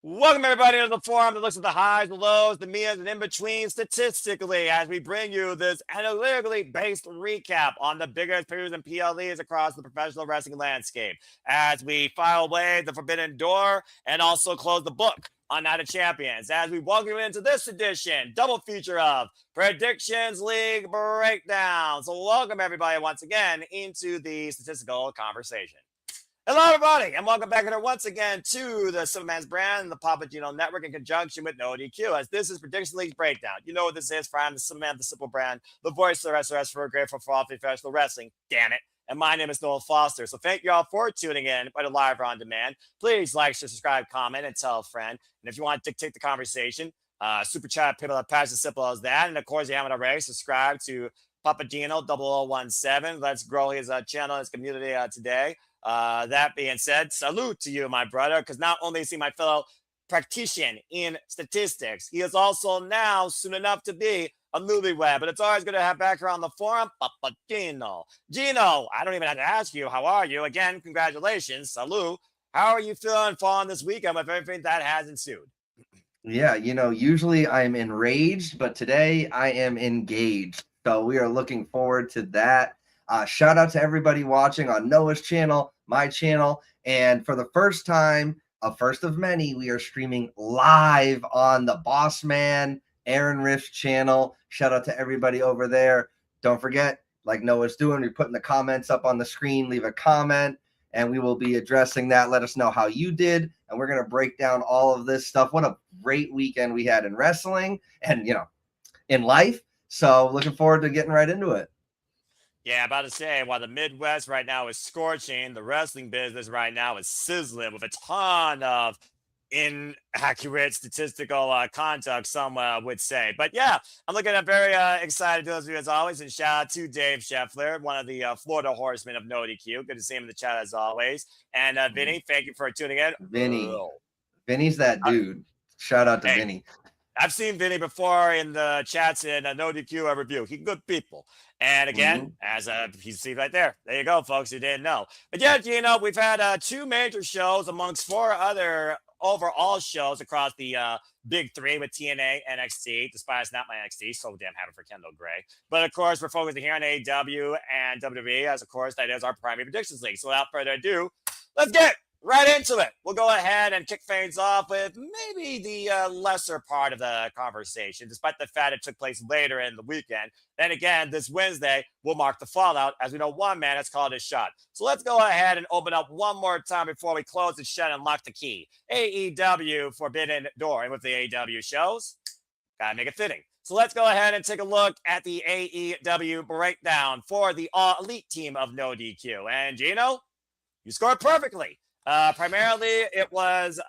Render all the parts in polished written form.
Welcome, everybody, to the forum that looks at the highs, the lows, the medians, and in between statistically as we bring you this analytically based recap on the biggest pay-per-views and PLEs across the professional wrestling landscape as we file away the forbidden door and also close the book on Night of Champions as we welcome you into this edition, double feature of Predictions League Breakdown. So welcome, everybody, once again into the statistical conversation. Hello, everybody, and welcome back here once again to the Simple Man's Brand and the PapaGino Network in conjunction with No DQ, as this is Prediction League Breakdown. You know what this is, I'm the Simple Man, the Simple Brand, the voice of the wrestlers for grateful for all professional wrestling. Damn it. And my name is Noel Foster. So thank you all for tuning in, whether live or on demand. Please like, share, subscribe, comment, and tell a friend. And if you want to dictate the conversation, super chat, people that pass as simple as that. And of course, if you haven't already, subscribe to PapaGino 0017. Let's grow his channel, his community today. That being said, salute to you, my brother, because not only is he my fellow practitioner in statistics, he is also now soon enough to be a newlywed. But it's always good to have back here on the forum, PapaGino. Gino, I don't even have to ask you, how are you? Again, congratulations, salute. How are you feeling following this weekend with everything that has ensued? Yeah, usually I'm enraged, but today I am engaged. So we are looking forward to that. Shout out to everybody watching on Noah's channel, my channel. And for the first time, a first of many, we are streaming live on the Boss Man Aaron Riff's channel. Shout out to everybody over there. Don't forget, like Noah's doing, we're putting the comments up on the screen. Leave a comment, and we will be addressing that. Let us know how you did, and we're going to break down all of this stuff. What a great weekend we had in wrestling and, in life. So looking forward to getting right into it. Yeah, about to say, while the Midwest right now is scorching, the wrestling business right now is sizzling with a ton of inaccurate statistical conduct, some would say. But yeah, I'm looking at very excited to do this video as always. And shout out to Dave Scheffler, one of the Florida horsemen of No DQ. Good to see him in the chat as always. And Vinny, thank you for tuning in. Vinny's that dude. Shout out to Vinny. I've seen Vinny before in the chats in No DQ review. He's good people. And again, as you see right there you go, folks, you didn't know. But yeah, we've had two major shows amongst four other overall shows across the big three with TNA, NXT, despite it's not my NXT, so damn happy for Kendall Gray. But of course, we're focusing here on AEW and WWE, as of course that is our primary predictions league. So without further ado, let's get right into it. We'll go ahead and kick things off with maybe the lesser part of the conversation, despite the fact it took place later in the weekend. Then again, this Wednesday will mark the fallout, as we know one man has called his shot. So let's go ahead and open up one more time before we close it shut and lock the key. AEW Forbidden Door. And with the AEW shows, gotta make it fitting. So let's go ahead and take a look at the AEW breakdown for the All Elite team of No DQ. And Gino, you scored perfectly. Primarily, it was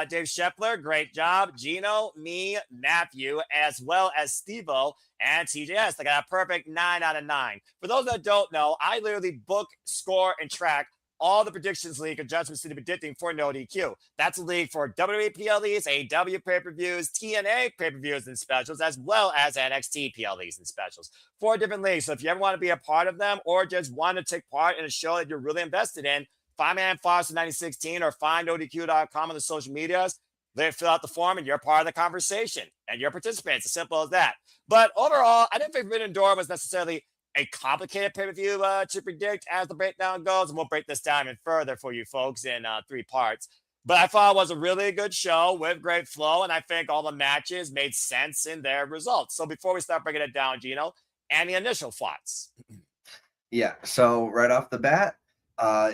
Dave Scheffler. Great job. Gino, me, Matthew, as well as Steve-O and TJS. They got a perfect 9 out of 9. For those that don't know, I literally book, score, and track all the predictions league adjustments to the predicting for No DQ. That's a league for WWE PLEs, AEW pay-per-views, TNA pay-per-views and specials, as well as NXT PLEs and specials. 4 different leagues. So if you ever want to be a part of them or just want to take part in a show that you're really invested in, find me on Foster 9016 or find odq.com on the social medias. They fill out the form and you're part of the conversation and you're participants. As simple as that. But overall, I didn't think Forbidden Door was necessarily a complicated pay-per-view to predict as the breakdown goes. And we'll break this down even further for you folks in 3 parts. But I thought it was a really good show with great flow. And I think all the matches made sense in their results. So before we start breaking it down, Gino, any initial thoughts? Yeah. So right off the bat,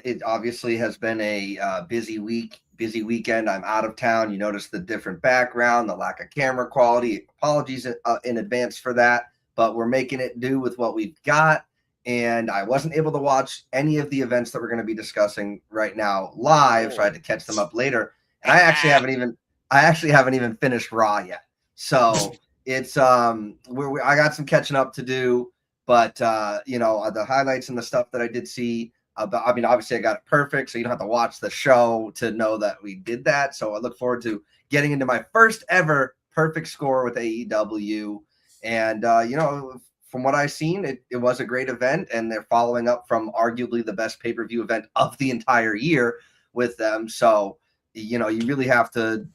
it obviously has been a busy weekend. I'm out of town. You notice the different background, the lack of camera quality. Apologies in advance for that, but we're making it do with what we've got. And I wasn't able to watch any of the events that we're going to be discussing right now live, so I had to catch them up later. And I actually haven't even finished Raw yet. So it's I got some catching up to do, but the highlights and the stuff that I did see. Obviously I got it perfect, so you don't have to watch the show to know that we did that. So I look forward to getting into my first ever perfect score with AEW. And, from what I've seen, it was a great event, and they're following up from arguably the best pay-per-view event of the entire year with them. So, you really have to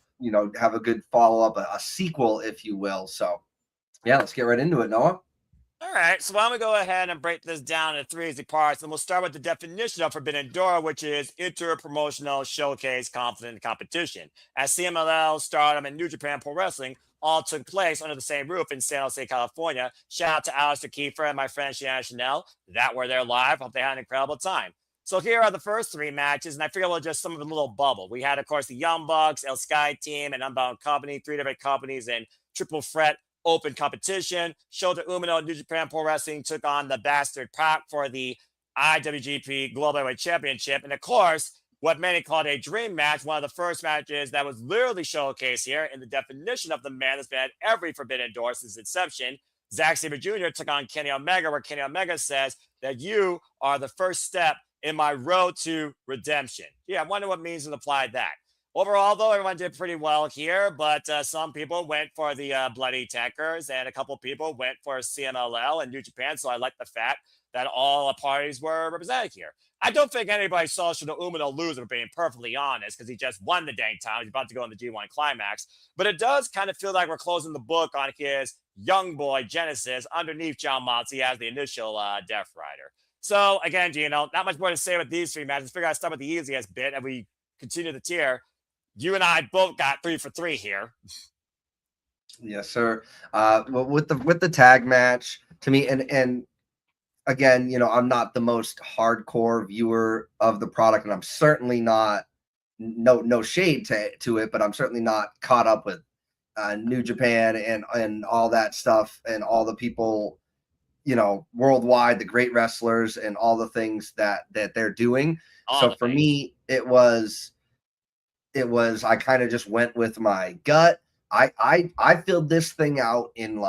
have a good follow-up, a sequel, if you will. So yeah, let's get right into it, Noah. All right, so why don't we go ahead and break this down into three easy parts, and we'll start with the definition of Forbidden Door, which is inter-promotional showcase confident competition. As CMLL, Stardom, and New Japan Pro Wrestling all took place under the same roof in San Jose, California. Shout out to Alistair Kiefer and my friend Shannon Chanel that were there live. Hope they had an incredible time. So here are the first three matches, and I figure we'll just some of the little bubble. We had, of course, the Young Bucks, El Sky Team, and Unbound Company, three different companies in triple threat open competition. Shota Umino and New Japan Pro Wrestling took on the Bastard Pac for the IWGP Global Heavyweight Championship. And of course, what many called a dream match, one of the first matches that was literally showcased here in the definition of the man that's been at every Forbidden Door since inception. Zack Sabre Jr. took on Kenny Omega, where Kenny Omega says that you are the first step in my road to redemption. Yeah, I wonder what means to apply that. Overall, though, everyone did pretty well here, but some people went for the Bloody Tankers, and a couple people went for CMLL and New Japan, so I like the fact that all parties were represented here. I don't think anybody saw Shota Umino lose, if we're being perfectly honest, because he just won the dang time. He's about to go in the G1 Climax. But it does kind of feel like we're closing the book on his young boy Genesis underneath John Moxley as the initial Death Rider. So, again, Gino, not much more to say with these three matches. Figure I'd start with the easiest bit, and we continue the tier. You and I both got 3 for 3 here. Yes, sir. With the tag match, to me, and again, I'm not the most hardcore viewer of the product, and I'm certainly not no shade to it, but I'm certainly not caught up with New Japan and all that stuff and all the people, worldwide, the great wrestlers and all the things that they're doing. So for me, it was I kind of just went with my gut. I filled this thing out in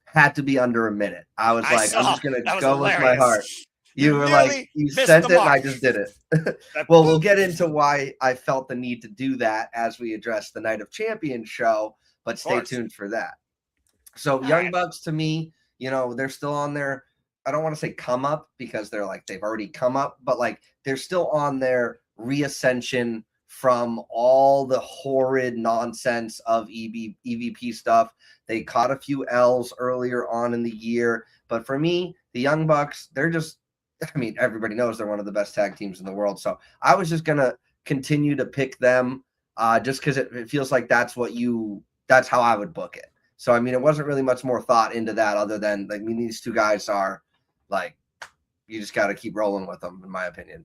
had to be under a minute. I was I'm just gonna go with my heart. You were like, you sent it and I just did it. Well, we'll get into why I felt the need to do that as we address the Night of Champions show, but stay tuned for that. So Young Bucks, to me, they're still on their, I don't want to say come up because they're they've already come up, but they're still on their reascension from all the horrid nonsense of EVP stuff. They caught a few L's earlier on in the year. But for me, the Young Bucks, they're just, everybody knows they're one of the best tag teams in the world. So I was just going to continue to pick them just because it feels like that's how I would book it. So, it wasn't really much more thought into that other than, these two guys are, you just got to keep rolling with them, in my opinion.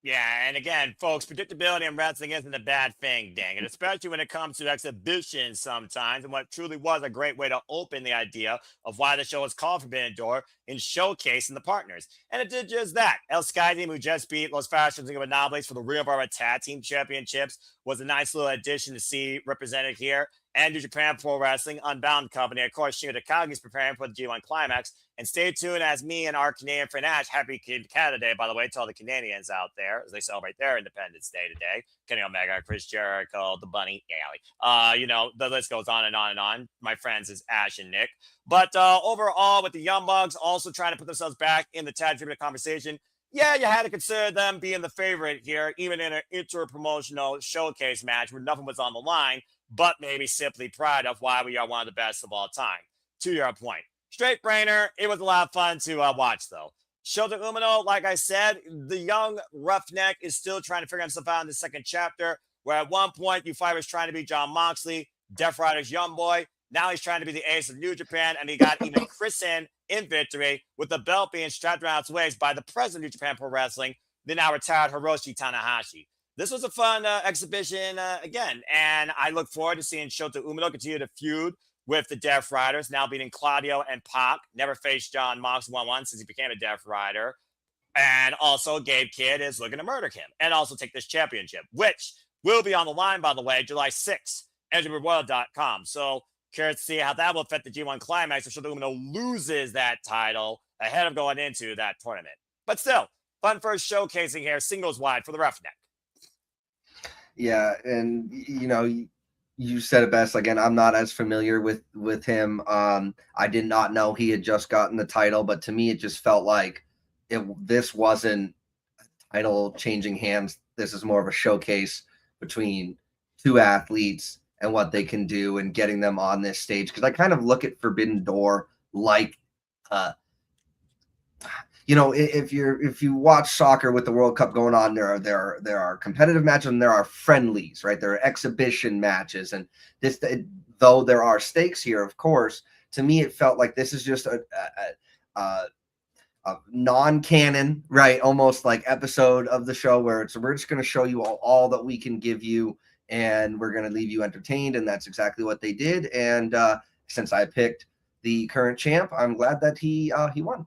Yeah, and again, folks, predictability in wrestling isn't a bad thing, dang it, especially when it comes to exhibitions sometimes, and what truly was a great way to open the idea of why the show was called Forbidden Door in showcasing the partners. And it did just that. El Sky Team, who just beat Los Fashions and Anomalies for the Ring of Honor Tag Team Championships, was a nice little addition to see represented here. And New Japan Pro Wrestling, Unbound Company. Of course, Shingo Takagi is preparing for the G1 Climax. And stay tuned as me and our Canadian friend Ash, happy Canada Day, by the way, to all the Canadians out there as they celebrate their Independence Day today. Kenny Omega, Chris Jericho, the Bunny, the list goes on and on and on. My friends is Ash and Nick. But overall, with the Young Bucks also trying to put themselves back in the tag team conversation, yeah, you had to consider them being the favorite here, even in an inter-promotional showcase match where nothing was on the line, but maybe simply pride of why we are one of the best of all time. To your point. Straight brainer. It was a lot of fun to watch, though. Shota Umino, like I said, the young roughneck is still trying to figure himself out in the second chapter, where at one point, Ufai was trying to be John Moxley, Death Rider's young boy. Now he's trying to be the ace of New Japan, and he got even christened in victory with the belt being strapped around its waist by the president of New Japan Pro Wrestling, the now retired Hiroshi Tanahashi. This was a fun exhibition again, and I look forward to seeing Shota Umino continue to feud with the Death Riders, now beating Claudio and Pac. Never faced John Moxley 1-1 since he became a Death Rider. And also, Gabe Kidd is looking to murder him and also take this championship, which will be on the line, by the way, July 6th, NJProWorld.com. So, curious to see how that will affect the G1 Climax if Shota Umino loses that title ahead of going into that tournament. But still, fun first showcasing here, singles wide for the Roughneck. Yeah, and you said it best. Again, I'm not as familiar with him. I did not know he had just gotten the title, but to me, it just felt like this wasn't title changing hands. This is more of a showcase between two athletes and what they can do and getting them on this stage. Because I kind of look at Forbidden Door like, if you watch soccer with the World Cup going on, there are competitive matches and there are friendlies, right? There are exhibition matches, and though there are stakes here, of course, to me it felt like this is just a non-canon, right? Almost like episode of the show where we're just going to show you all that we can give you, and we're going to leave you entertained, and that's exactly what they did. And since I picked the current champ, I'm glad that he won.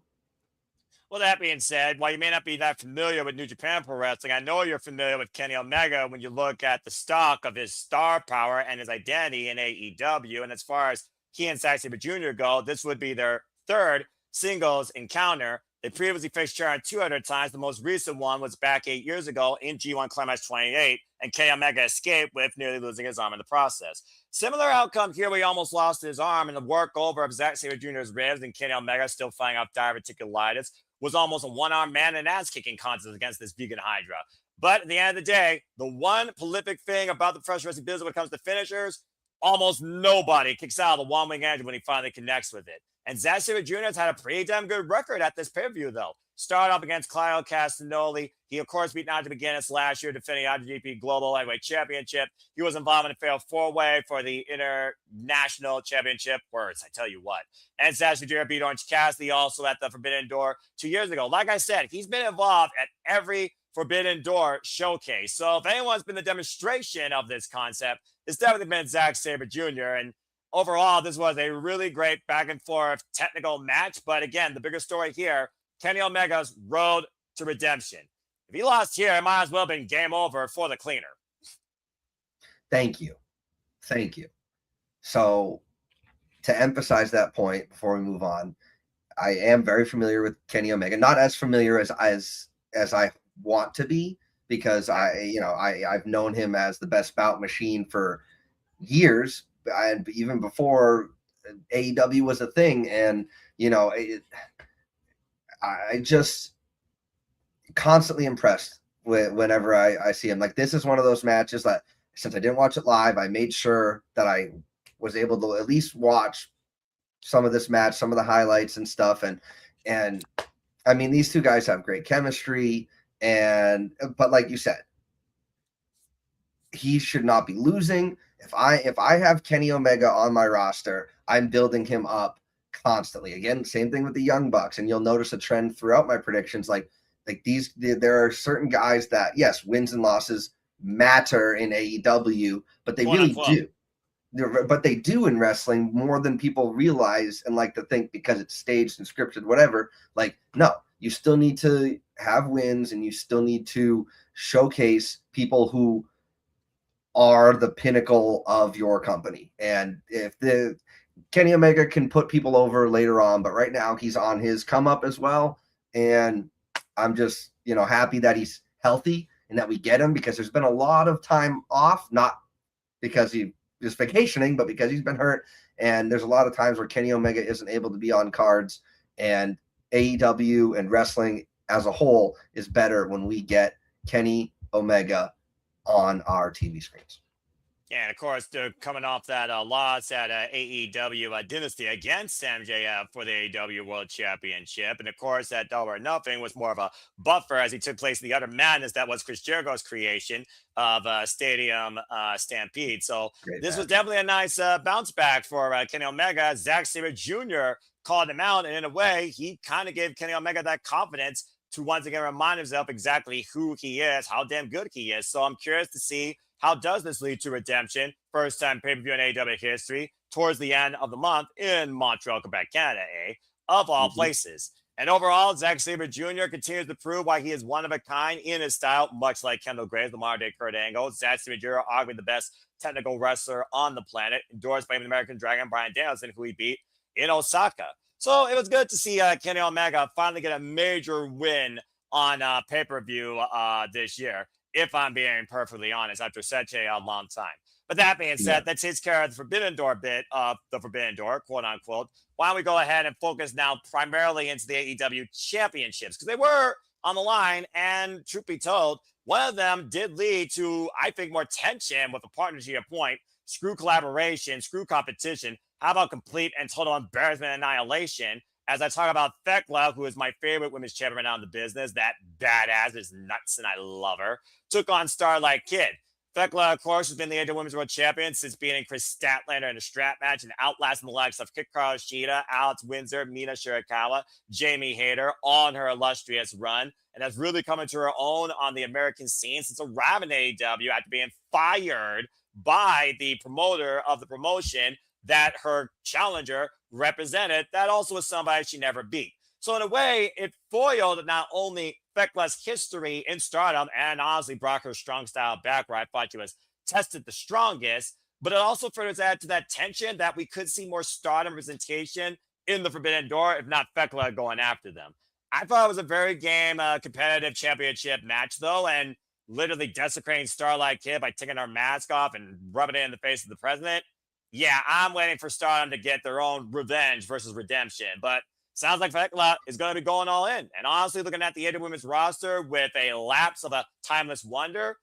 Well, that being said, while you may not be that familiar with New Japan Pro Wrestling, I know you're familiar with Kenny Omega when you look at the stock of his star power and his identity in AEW. And as far as he and Zack Sabre Jr. go, this would be their third singles encounter. They previously faced Sharon 200 times. The most recent one was back 8 years ago in G1 Climax 28, and Kenny Omega escaped with nearly losing his arm in the process. Similar outcome here, where he almost lost his arm, and the work over of Zack Sabre Jr.'s ribs, and Kenny Omega still fighting off diverticulitis was almost a one-armed man and ass-kicking contest against this vegan Hydra. But at the end of the day, the one prolific thing about the professional wrestling business when it comes to finishers, almost nobody kicks out of the one-wing engine when he finally connects with it. And Zack Sabre Jr. has had a pretty damn good record at this pay-per-view, though. Started off against Claudio Castagnoli. He, of course, beat Nigel McGuinness last year, defending IWGP Global Heavyweight Championship. He was involved in a failed four-way for the International Championship. Words, I tell you what. And Zack Sabre Jr. beat Orange Cassidy also at the Forbidden Door 2 years ago. Like I said, he's been involved at every Forbidden Door showcase. So if anyone's been the demonstration of this concept, it's definitely been Zack Sabre Jr. And overall, this was a really great back and forth technical match. But again, the bigger story here, Kenny Omega's road to redemption. If he lost here, it might as well have been game over for the cleaner. Thank you. So to emphasize that point before we move on, I am very familiar with Kenny Omega, not as familiar as I want to be, because I've known him as the best bout machine for years, and even before AEW was a thing. And I just constantly impressed whenever I see him. Like, this is one of those matches that, since I didn't watch it live, I made sure that I was able to at least watch some of this match, some of the highlights and stuff. And I mean, these two guys have great chemistry, but like you said, he should not be losing. If I have Kenny Omega on my roster, I'm building him up constantly. Again, same thing with the Young Bucks, and you'll notice a trend throughout my predictions. Like there are certain guys that, yes, wins and losses matter in AEW, but they really do. But they do in wrestling more than people realize and like to think, because it's staged and scripted, whatever. Like, no, you still need to have wins, and you still need to showcase people who are the pinnacle of your company. And if Kenny Omega can put people over later on, but right now he's on his come up as well. And I'm just, happy that he's healthy and that we get him, because there's been a lot of time off, not because he is vacationing, but because he's been hurt. And there's a lot of times where Kenny Omega isn't able to be on cards, and AEW and wrestling as a whole is better when we get Kenny Omega on our TV screens. Yeah, and of course, they're coming off that loss at AEW Dynasty against MJF for the AEW World Championship. And of course, that Double or Nothing was more of a buffer as he took place in the utter madness that was Chris Jericho's creation of Stadium Stampede. So this was definitely a nice bounce back for Kenny Omega. Zack Sabre Jr. called him out, and in a way, he kind of gave Kenny Omega that confidence to once again remind himself exactly who he is, how damn good he is. So I'm curious to see, how does this lead to redemption? First time pay-per-view in AEW history towards the end of the month in Montreal, Quebec, Canada, of all places. And overall, Zack Sabre Jr. continues to prove why he is one of a kind in his style, much like Kendall Graves, the modern-day Kurt Angle. Zack Sabre Jr. arguably the best technical wrestler on the planet, endorsed by the American Dragon, Bryan Danielson, who he beat in Osaka. So it was good to see Kenny Omega finally get a major win on pay-per-view this year, if I'm being perfectly honest, after such a long time. But that being said, that takes care of the Forbidden Door bit of the Forbidden Door, quote unquote. Why don't we go ahead and focus now primarily into the AEW championships? Because they were on the line, and truth be told, One of them did lead to, I think, more tension with a partner to your point. Screw collaboration, screw competition. How about complete and total embarrassment and annihilation? As I talk about Thekla, who is my favorite women's champion right now in the business, that badass is nuts and I love her, took on Starlight Kid. Thekla, of course, has been the AW Women's World Champion since beating Chris Statlander in a strap match and outlasting the likes of Hikaru Shida, Alex Windsor, Mina Shirakawa, Jamie Hayter, all in her illustrious run, and has really come into her own on the American scene since arriving at AEW after being fired by the promoter of the promotion that her challenger represented. That also was somebody she never beat. So in a way, it foiled not only Thekla's history in Stardom and honestly brought her strong style back where I thought she was tested the strongest, but it also further added to that tension that we could see more Stardom representation in the Forbidden Door, if not Thekla going after them. I thought it was a very game competitive championship match, though, and literally desecrating Starlight Kid by taking her mask off and rubbing it in the face of the president. Yeah, I'm waiting for Stardom to get their own revenge versus redemption, but sounds like Thekla is going to be going all in. And honestly, looking at the AW Women's roster with a lapse of a timeless wonder,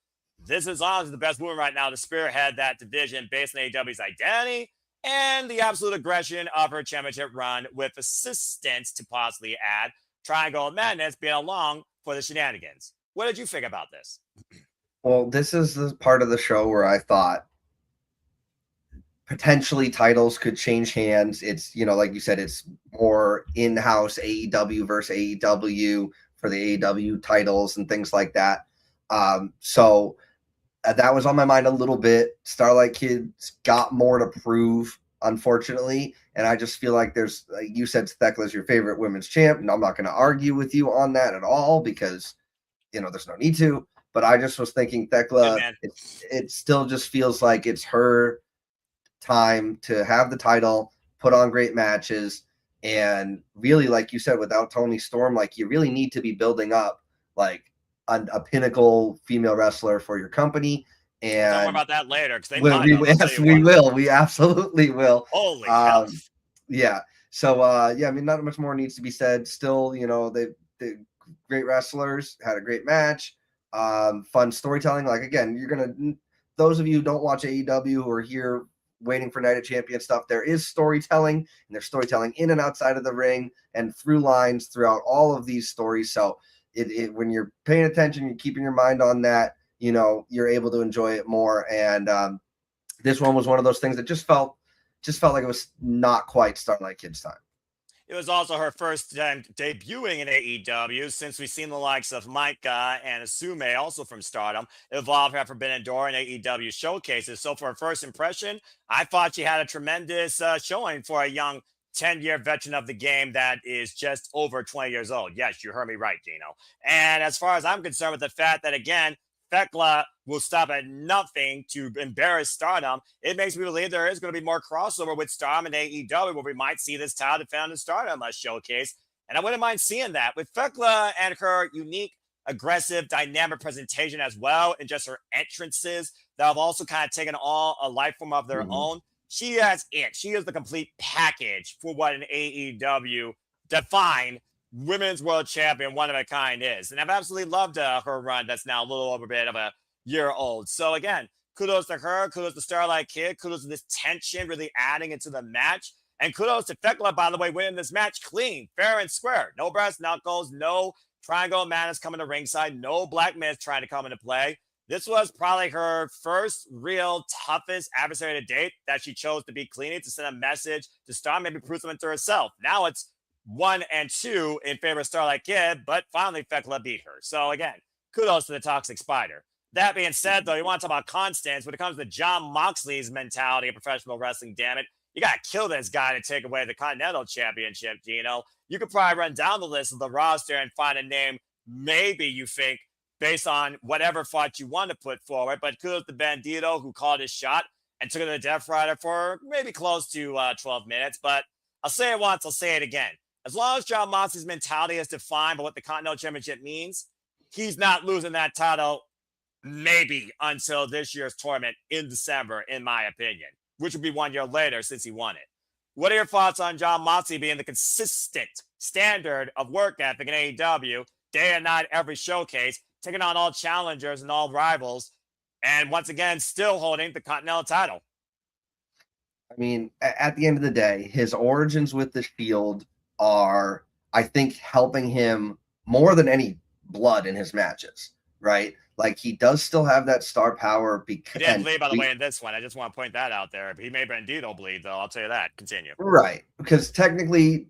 this is honestly the best woman right now to spearhead that division based on AEW's identity and the absolute aggression of her championship run, with assistance to possibly add Triangle of Madness being along for the shenanigans. What did you think about this? Well, this is the part of the show where I thought potentially titles could change hands. It's, like you said, it's more in-house AEW versus AEW for the AEW titles and things like that. So that was on my mind a little bit. Starlight Kid's got more to prove, unfortunately. And I just feel like there's, like you said, Thekla's your favorite women's champ. And I'm not going to argue with you on that at all because, there's no need to. But I just was thinking Thekla, it still just feels like it's her time to have the title, put on great matches, and really, like you said, without Toni Storm, like you really need to be building up like a pinnacle female wrestler for your company. And talk more about that later because we will. We absolutely will. Holy hell. Yeah. So I mean, not much more needs to be said. Still, they great wrestlers, had a great match, fun storytelling. Like again, those of you who don't watch AEW who are here waiting for Night of Champions stuff, there is storytelling, and there's storytelling in and outside of the ring and through lines throughout all of these stories. So when you're paying attention, you're keeping your mind on that, you're able to enjoy it more. And this one was one of those things that just felt like it was not quite Starlight Kid's time. It was also her first time debuting in AEW since we've seen the likes of Micah and Asume, also from Stardom, evolve her Forbidden Door in AEW showcases. So for her first impression, I thought she had a tremendous showing for a young 10-year veteran of the game that is just over 20 years old. Yes, you heard me right, Gino. And as far as I'm concerned with the fact that, again, Thekla will stop at nothing to embarrass Stardom, it makes me believe there is going to be more crossover with Stardom and AEW where we might see this title defended in Stardom showcase. And I wouldn't mind seeing that with Thekla and her unique, aggressive, dynamic presentation as well, and just her entrances that have also kind of taken on a life form of their own. She has it. She is the complete package for what an AEW defined Women's World Champion one of a kind is. And I've absolutely loved her run that's now a little over a bit of a year old. So again, kudos to her, kudos to Starlight Kid, kudos to this tension really adding into the match, and kudos to Thekla, by the way, winning this match clean, fair and square. No brass knuckles, no Triangle Madness coming to ringside, no Black Myth trying to come into play. This was probably her first real toughest adversary to date that she chose to be clean to send a message to Star, maybe prove something to herself. Now it's 1 and 2 in favor of Starlight Kid, but finally Thekla beat her. So again, kudos to the Toxic Spider. That being said, though, you want to talk about constants when it comes to Jon Moxley's mentality of professional wrestling, damn it. You got to kill this guy to take away the Continental Championship, Gino. You could probably run down the list of the roster and find a name maybe you think based on whatever fight you want to put forward. But kudos to Bandito, who called his shot and took it to the Death Rider for maybe close to 12 minutes. But I'll say it once, I'll say it again. As long as Jon Moxley's mentality is defined by what the Continental Championship means, he's not losing that title maybe until this year's tournament in December, in my opinion, which would be 1 year later since he won it. What are your thoughts on Jon Moxley being the consistent standard of work ethic in AEW, day and night, every showcase, taking on all challengers and all rivals, and once again, still holding the Continental title. I mean, at the end of the day, his origins with the Shield are, I think, helping him more than any blood in his matches, right? Like he does still have that star power He because didn't bleed, by the way, in this one. I just want to point that out there. He made Bandito bleed, though. I'll tell you that. Continue. right, because technically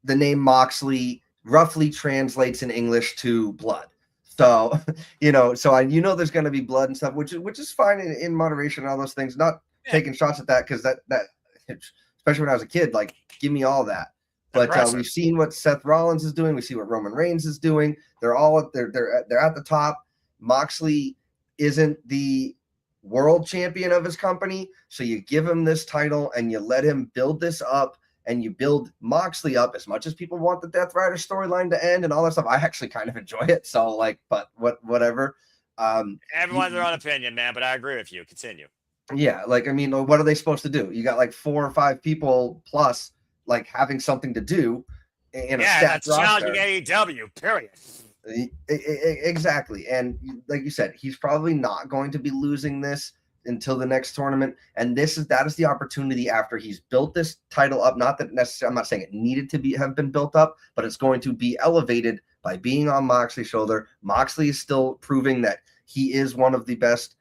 the name Moxley roughly translates in English to blood. So, there's going to be blood and stuff, which is fine in moderation and all those things. Not taking shots at that because that especially when I was a kid, like give me all that. But we've seen what Seth Rollins is doing. We see what Roman Reigns is doing. They're at the top. Moxley isn't the world champion of his company, so you give him this title and you let him build this up, and you build Moxley up as much as people want the Death Rider storyline to end and all that stuff. I actually kind of enjoy it. So but whatever. Everyone's their own opinion, man, but I agree with you. Continue. Yeah, like I mean, what are they supposed to do? You got like 4 or 5 people plus like having something to do in a stacked roster. Challenging AEW, period. Exactly. And like you said, he's probably not going to be losing this until the next tournament. And that is the opportunity after he's built this title up. Not that necessarily, I'm not saying it needed to have been built up, but it's going to be elevated by being on Moxley's shoulder. Moxley is still proving that he is one of the best,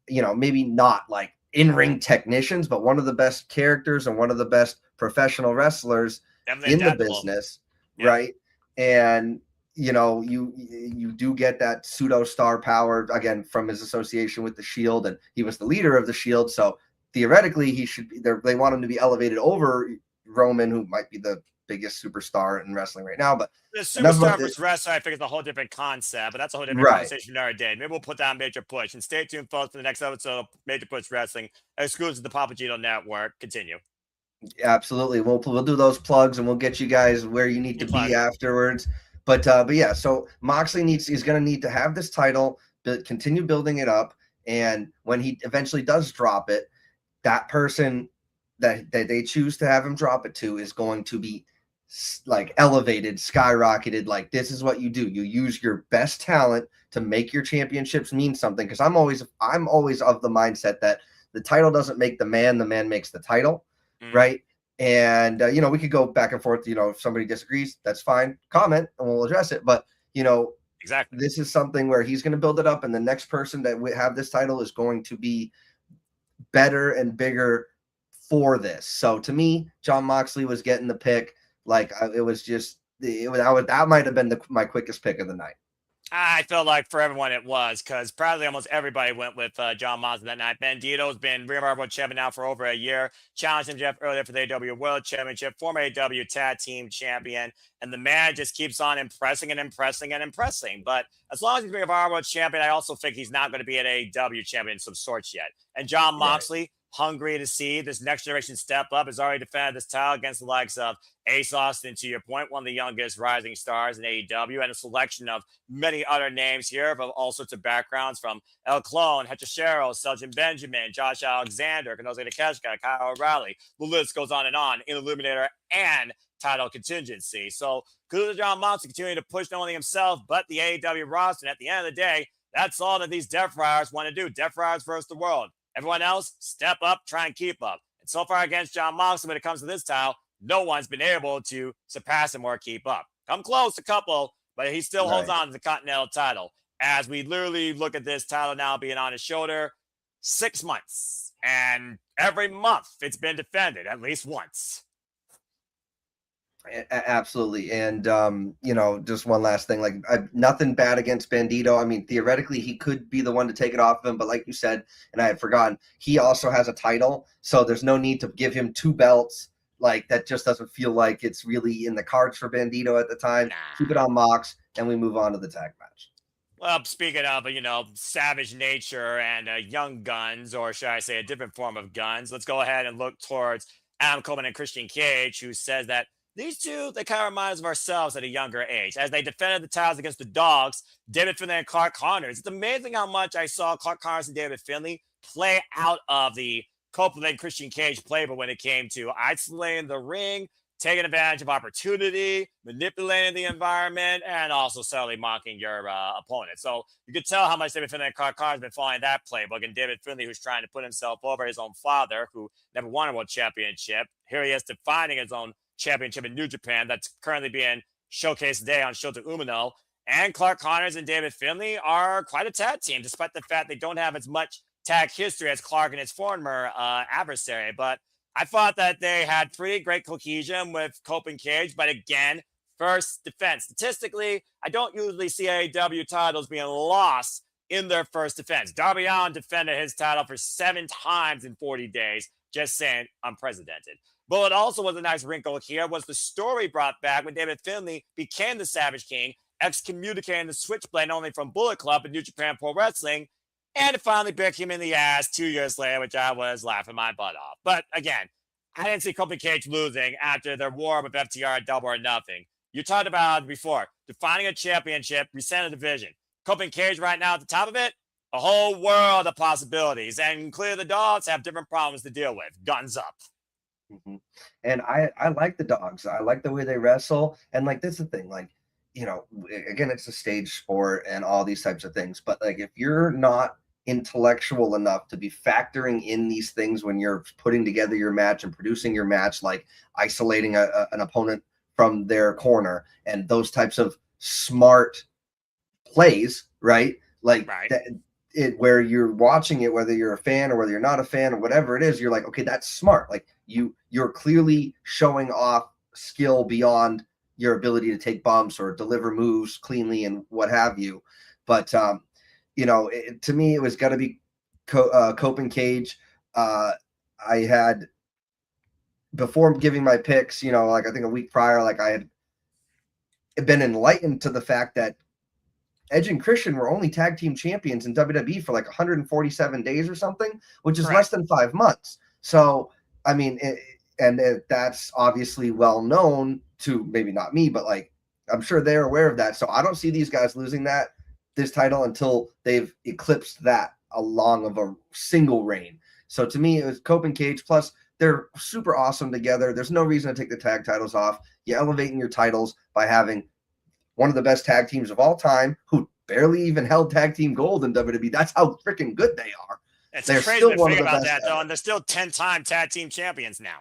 maybe not like in-ring technicians, but one of the best characters and one of the best professional wrestlers in the business. Yeah. Right. And you do get that pseudo star power again from his association with the Shield, and he was the leader of the Shield. So theoretically, he should be there. They want him to be elevated over Roman, who might be the biggest superstar in wrestling right now. But the superstar versus wrestler, I think, is a whole different concept, but that's a whole different conversation another day. Maybe we'll put that on Major Push, and stay tuned, folks, for the next episode of Major Push Wrestling, exclusive to the PapaGino Network. Continue. Absolutely. We'll do those plugs, and we'll get you guys where you need to be afterwards. But yeah, so Moxley is going to need to have this title, continue building it up, and when he eventually does drop it, that person that they choose to have him drop it to is going to be like elevated, skyrocketed. Like this is what you do. You use your best talent to make your championships mean something. Because I'm always of the mindset that the title doesn't make the man makes the title, right? And, we could go back and forth, if somebody disagrees, that's fine. Comment and we'll address it. But, exactly, this is something where he's going to build it up. And the next person that would have this title is going to be better and bigger for this. So to me, Jon Moxley was getting the pick. Like that might've been my quickest pick of the night. I feel like for everyone it was, because probably almost everybody went with Jon Moxley that night. Bandito's been Ring of Honor World Champion now for over a year. Challenged him Jeff earlier for the AEW World Championship, former AEW Tag Team Champion, and the man just keeps on impressing and impressing and impressing. But as long as he's Ring of Honor World Champion, I also think he's not going to be an AEW champion of some sorts yet. And Jon Moxley, hungry to see this next generation step up, has already defended this title against the likes of Ace Austin, to your point, one of the youngest rising stars in AEW, and a selection of many other names here of all sorts of backgrounds, from El Clone, Hechishero, Seljan Benjamin, Josh Alexander, Kanoze Takeshita, Kyle O'Reilly. The list goes on, in Illuminator and title contingency. So kudos to Jon Moxley continuing to push not only himself, but the AEW roster. And at the end of the day, that's all that these Death Riders want to do. Death Riders versus the world. Everyone else, step up, try and keep up. And so far against Jon Moxley, when it comes to this title, no one's been able to surpass him or keep up. Come close, a couple, but he still holds on to the Continental title. As we literally look at this title now being on his shoulder, 6 months. And every month it's been defended at least once. Absolutely. And, just one last thing, like nothing bad against Bandito. I mean, theoretically, he could be the one to take it off of him. But like you said, and I had forgotten, he also has a title. So there's no need to give him 2 belts. Like that just doesn't feel like it's really in the cards for Bandito at the time. Keep it on Mox, and we move on to the tag match. Well, speaking of, savage nature and young guns, or should I say a different form of guns, let's go ahead and look towards Adam Coleman and Christian Cage, who says that these two, they kind of remind us of ourselves at a younger age, as they defended the titles against the Dogs, David Finlay and Clark Connors. It's amazing how much I saw Clark Connors and David Finlay play out of the Copeland and Christian Cage playbook when it came to isolating the ring, taking advantage of opportunity, manipulating the environment, and also subtly mocking your opponent. So you could tell how much David Finlay and Clark Connors have been following that playbook. And David Finlay, who's trying to put himself over his own father, who never won a world championship. Here he is defining his own championship in New Japan that's currently being showcased today on Shota Umino. And Clark Connors and David Finlay are quite a tag team, despite the fact they don't have as much tag history as Clark and his former adversary. But I thought that they had pretty great cohesion with Cope and Cage. But again, first defense. Statistically, I don't usually see AEW titles being lost in their first defense. Darby Allin defended his title for 7 times in 40 days. Just saying, unprecedented. But what also was a nice wrinkle here was the story brought back when David Finlay became the Savage King, excommunicating the Switchblade only from Bullet Club and New Japan Pro Wrestling, and it finally bit him in the ass 2 years later, which I was laughing my butt off. But again, I didn't see Cope and Cage losing after their war with FTR at Double or Nothing. You talked about it before, defining a championship, reset a division. Cope and Cage right now at the top of it, a whole world of possibilities. And clearly the Dogs have different problems to deal with. Guns up. Mm-hmm. And I like the Dogs. I like the way they wrestle. And like, this is the thing, like, you know, again, it's a stage sport and all these types of things. But like, if you're not intellectual enough to be factoring in these things when you're putting together your match and producing your match, like isolating an opponent from their corner and those types of smart plays, right? Like right. Where you're watching it, whether you're a fan or whether you're not a fan or whatever it is, you're like, okay, that's smart. Like you're clearly showing off skill beyond your ability to take bumps or deliver moves cleanly and what have you. But you know, to me, it was got to be Cope and Cage. I had, before giving my picks, you know, like I think a week prior, like I had been enlightened to the fact that Edge and Christian were only tag team champions in WWE for like 147 days or something, which is less than 5 months. So, I mean, that's obviously well known to maybe not me, but like I'm sure they're aware of that. So I don't see these guys losing this title until they've eclipsed that along of a single reign. So to me, it was Cope and Cage. Plus, they're super awesome together. There's no reason to take the tag titles off. You elevating your titles by having one of the best tag teams of all time, who barely even held tag team gold in WWE. That's how freaking good they are. They're crazy still one of the about best that, though, and they're still 10-time tag team champions now.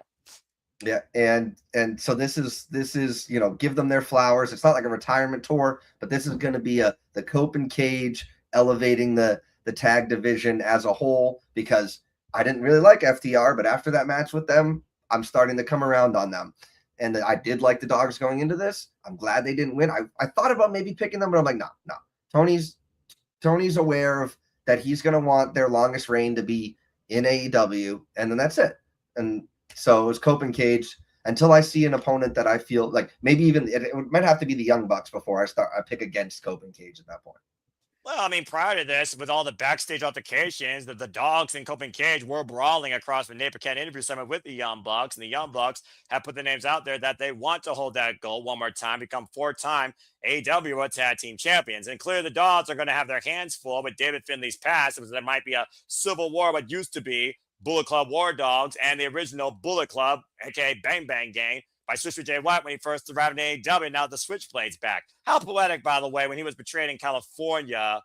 Yeah, and so this is you know, give them their flowers. It's not like a retirement tour, but this is going to be the Cope and Cage elevating the tag division as a whole, because I didn't really like FTR, but after that match with them, I'm starting to come around on them. And I did like the Dogs going into this. I'm glad they didn't win. I thought about maybe picking them, but I'm like, no. Tony's aware of that he's going to want their longest reign to be in AEW, and then that's it. And so it was Cope and Cage until I see an opponent that I feel like maybe even it might have to be the Young Bucks before I pick against Cope and Cage at that point. Well, I mean, prior to this, with all the backstage altercations, the Dogs and Cope and Cage were brawling across the Nate Paquette interview summit with the Young Bucks, and the Young Bucks have put their names out there that they want to hold that goal one more time, become 4-time AEW World Tag Team Champions. And clearly the Dogs are going to have their hands full with David Finlay's past, because there might be a civil war, what used to be Bullet Club War Dogs and the original Bullet Club, aka Bang Bang Gang, by Swisher J. White when he first arrived in AEW. Now the Switchblades back. How poetic, by the way, when he was betrayed in California.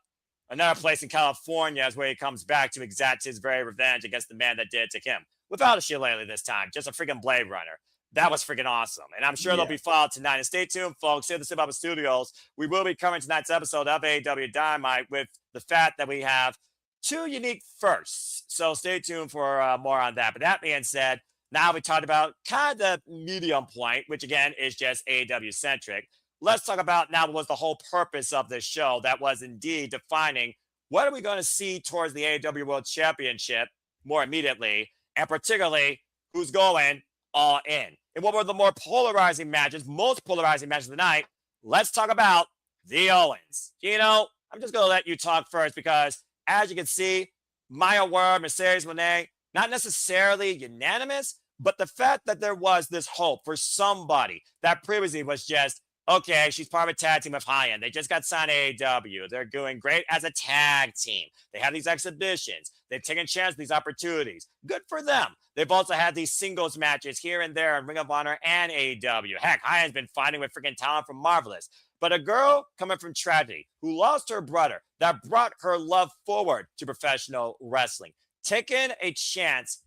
Another place in California is where he comes back to exact his very revenge against the man that did it to him. Without a shillelagh this time, just a freaking Blade Runner. That was freaking awesome. And I'm sure they'll be filed tonight. And stay tuned, folks. Here at the Sip Up Studios, we will be covering tonight's episode of AEW Dynamite with the fact that we have 2 unique firsts. So stay tuned for more on that. But that being said, now we talked about kind of the medium point, which again is just AEW centric. Let's talk about now what was the whole purpose of this show, that was indeed defining what are we going to see towards the AEW World Championship more immediately, and particularly who's going all in. And what were the more polarizing matches, most polarizing matches of the night? Let's talk about the Owens. You know, I'm just going to let you talk first, because as you can see, Maya Ward, Mercedes Moné, not necessarily unanimous, but the fact that there was this hope for somebody that previously was just, okay, she's part of a tag team of high end. They just got signed to AEW. They're doing great as a tag team. They have these exhibitions. They've taken chance these opportunities. Good for them. They've also had these singles matches here and there in Ring of Honor and AEW. Heck, Hyan's been fighting with freaking talent from Marvelous. But a girl coming from tragedy who lost her brother that brought her love forward to professional wrestling, taking a chance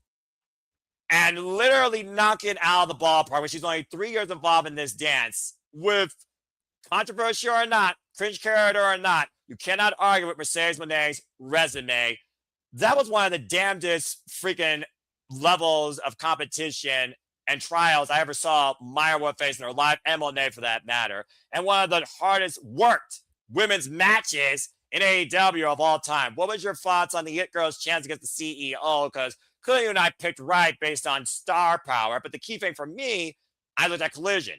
and literally knocking it out of the ballpark when she's only 3 years involved in this dance with controversy or not, cringe character or not, you cannot argue with Mercedes Moné's resume. That was one of the damnedest freaking levels of competition and trials I ever saw Maya Wolf face in her life, and Moné for that matter. And one of the hardest worked women's matches in AEW of all time. What was your thoughts on the Hit Girl's chance against the CEO? Because clearly you and I picked right based on star power. But the key thing for me, I looked at Collision.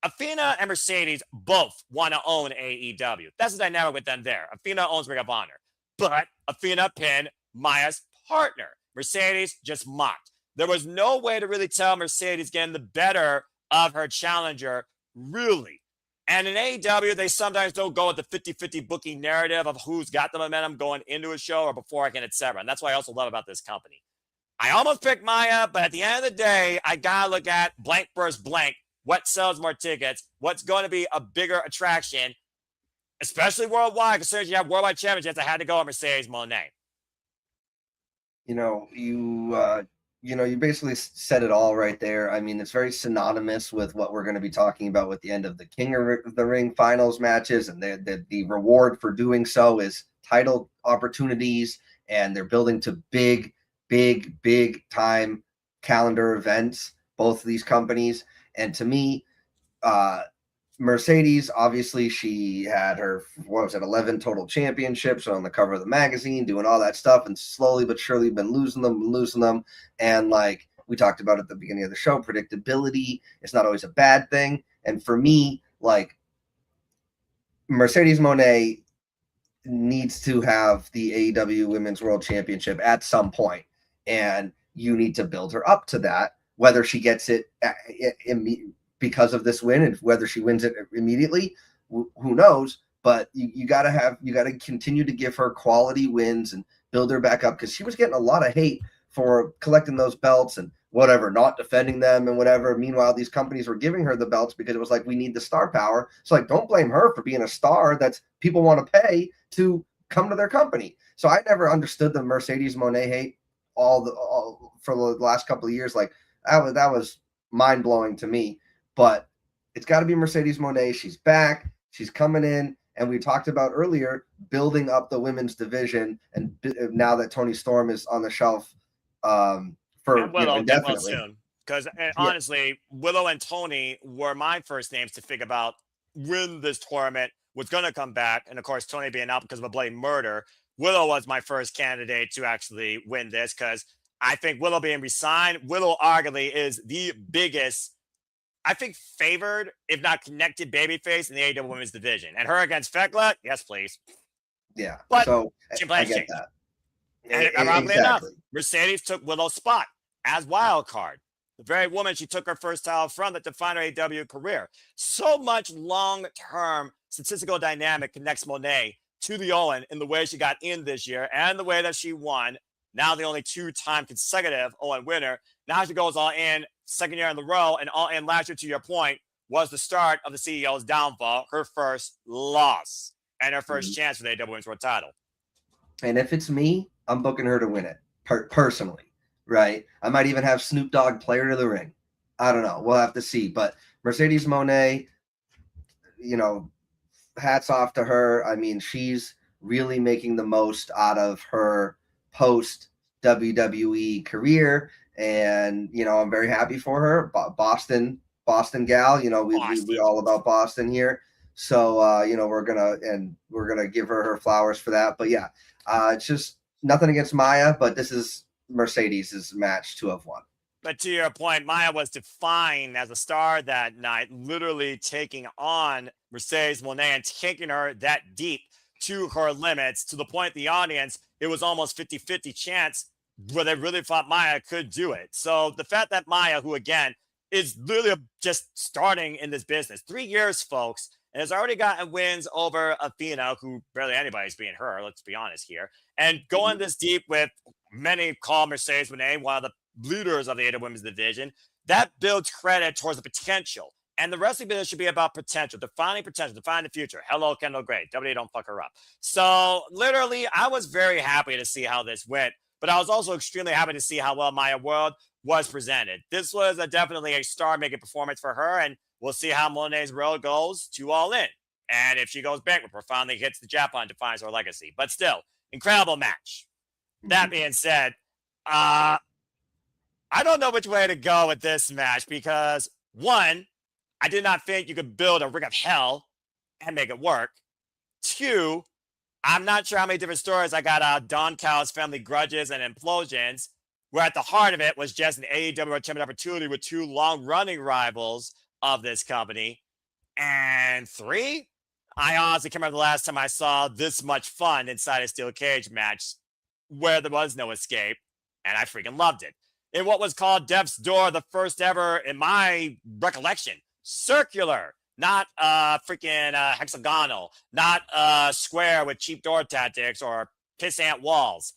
Athena and Mercedes both want to own AEW. That's the dynamic with them there. Athena owns Ring of Honor. But Athena pinned Maya's partner. Mercedes just mocked. There was no way to really tell Mercedes getting the better of her challenger, really. And in AEW, they sometimes don't go with the 50-50 booking narrative of who's got the momentum going into a show or before I can, etc. And that's what I also love about this company. I almost picked Maya, but at the end of the day, I got to look at blank versus blank. What sells more tickets? What's going to be a bigger attraction, especially worldwide, considering you have worldwide championships? I had to go with Mercedes Moné. You basically said it all right there. I mean, it's very synonymous with what we're going to be talking about with the end of the King of the Ring finals matches, and the reward for doing so is title opportunities, and they're building to big time calendar events, both of these companies. And to me, Mercedes, obviously, she had her, 11 total championships on the cover of the magazine, doing all that stuff, and slowly but surely been losing them. And like we talked about at the beginning of the show, predictability is not always a bad thing. And for me, like, Mercedes Moné needs to have the AEW Women's World Championship at some point, and you need to build her up to that, whether she gets it because of this win and whether she wins it immediately, who knows? But you got to continue to give her quality wins and build her back up, because she was getting a lot of hate for collecting those belts and whatever, not defending them and whatever. Meanwhile, these companies were giving her the belts because it was like, we need the star power. So like, don't blame her for being a star that people want to pay to come to their company. So I never understood the Mercedes Moné hate for the last couple of years. Like, that was mind blowing to me. But it's got to be Mercedes Moné. She's back. She's coming in. And we talked about earlier, building up the women's division. And now that Toni Storm is on the shelf for indefinitely. Because honestly, Willow and Toni were my first names to think about when this tournament was going to come back. And of course, Toni being out because of a bloody murder. Willow was my first candidate to actually win this, because I think Willow being resigned, Willow arguably is the biggest, I think, favored, if not connected, babyface in the AEW Women's Division. And her against Thekla, yes, please. Yeah. But so I get that. And ironically enough, Mercedes took Willow's spot as wild card. The very woman she took her first title from that defined her AEW career. So much long-term statistical dynamic connects Moné to the Owen in the way she got in this year and the way that she won. Now the only two-time consecutive Owen winner. Now she goes all in, second year in the row, and all in last year, to your point, was the start of the CEO's downfall, her first loss, and her first chance for the AEW Women's World title. And if it's me, I'm booking her to win it, personally, right? I might even have Snoop Dogg play her to the ring. I don't know. We'll have to see. But Mercedes Moné, hats off to her. I mean, she's really making the most out of her post WWE career, and I'm very happy for her. Boston gal, we all about Boston here. So we're gonna give her flowers for that. But yeah, it's just nothing against Maya, but this is Mercedes' match to have won. But to your point, Maya was defined as a star that night, literally taking on Mercedes Moné and taking her that deep to her limits, to the point the audience, it was almost 50-50 chance where they really thought Maya could do it. So the fact that Maya, who again is literally just starting in this business, 3 years, folks, and has already gotten wins over Athena, who barely anybody's beating her, let's be honest here, and going this deep with many call Mercedes Moné one of the leaders of the AEW Women's Division. That builds credit towards the potential. And the wrestling business should be about potential, defining the future. Hello, Kendall Gray. WWE don't fuck her up. So literally, I was very happy to see how this went, but I was also extremely happy to see how well Maya World was presented. This was definitely a star-making performance for her, and we'll see how Monet's road goes to All In. And if she goes bankrupt or finally hits the Japan, defines her legacy. But still, incredible match. That being said, I don't know which way to go with this match because, one, I did not think you could build a ring of hell and make it work. Two, I'm not sure how many different stories I got Don Callis family grudges and implosions, where at the heart of it was just an AEW Champion opportunity with two long-running rivals of this company. And three, I honestly can't remember the last time I saw this much fun inside a steel cage match where there was no escape, and I freaking loved it. In what was called Death's Door, the first ever, in my recollection, circular, not freaking hexagonal, not square with cheap door tactics or pissant walls.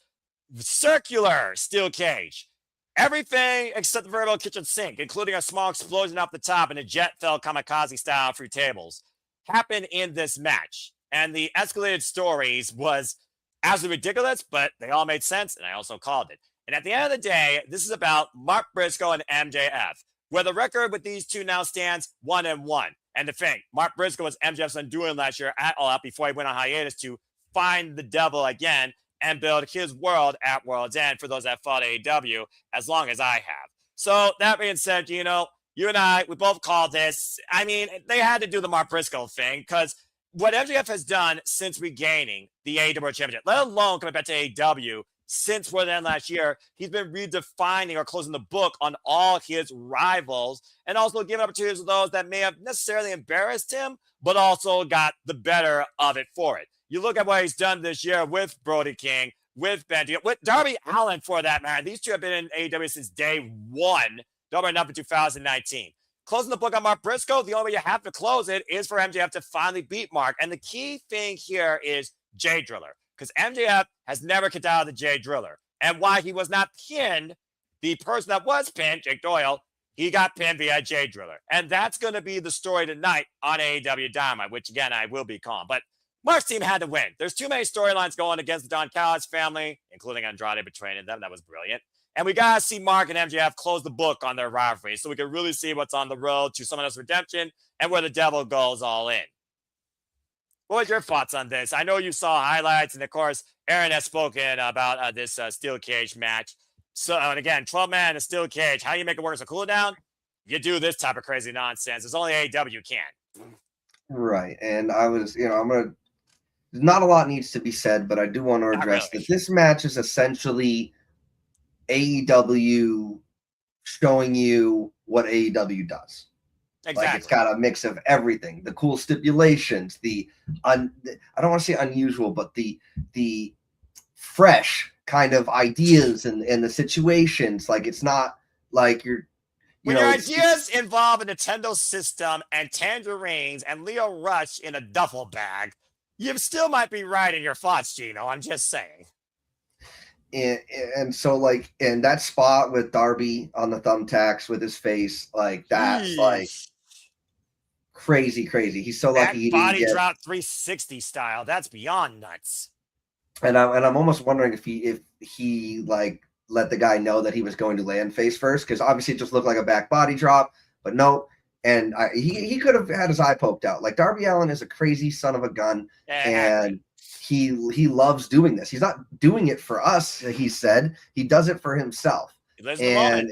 Circular steel cage. Everything except the proverbial kitchen sink, including a small explosion off the top and a jet fell kamikaze style through tables, happened in this match. And the escalated stories was absolutely ridiculous, but they all made sense, and I also called it. And at the end of the day, this is about Mark Briscoe and MJF, where the record with these two now stands 1-1. And to think, Mark Briscoe was MJF's undoing last year at All Out before he went on hiatus to find the devil again and build his world at World's End for those that fought AEW as long as I have. So that being said, you and I, we both called this. I mean, they had to do the Mark Briscoe thing because what MJF has done since regaining the AEW Championship, let alone coming back to AEW, since more than last year, he's been redefining or closing the book on all his rivals and also giving opportunities to those that may have necessarily embarrassed him, but also got the better of it for it. You look at what he's done this year with Brody King, with Ben, with Darby Allin for that matter. These two have been in AEW since day one, double up in 2019. Closing the book on Mark Briscoe, the only way you have to close it is for MJF to finally beat Mark. And the key thing here is Jay Driller. Because MJF has never kicked out of the Jay Driller. And why he was not pinned, the person that was pinned, Jake Doyle, he got pinned via Jay Driller. And that's going to be the story tonight on AEW Dynamite, which, again, I will be calm. But Mark's team had to win. There's too many storylines going against the Don Callis family, including Andrade betraying them. That was brilliant. And we got to see Mark and MJF close the book on their rivalry so we can really see what's on the road to someone else's redemption and where the devil goes all in. What was your thoughts on this? I know you saw highlights, and of course, Aaron has spoken about this steel cage match. So, and again, 12-man in a steel cage. How do you make it work as a cooldown? You do this type of crazy nonsense. It's only AEW can. Right. And I was, not a lot needs to be said, but I do want to address that this match is essentially AEW showing you what AEW does. Exactly. Like it's got a mix of everything, the cool stipulations, I don't want to say unusual, but the fresh kind of ideas and the situations. Like it's not like when your ideas involve a Nintendo system and tangerines and Leo Rush in a duffel bag, you still might be right in your thoughts, Gino. I'm just saying. And so like in that spot with Darby on the thumbtacks with his face, like that's like crazy. He's so lucky he body didn't get drop 360 style. That's beyond nuts. And I'm almost wondering if he like let the guy know that he was going to land face first, because obviously it just looked like a back body drop, but no. And he could have had his eye poked out. Like Darby Allin is a crazy son of a gun, and he loves doing this. He's not doing it for us, he said. He does it for himself. And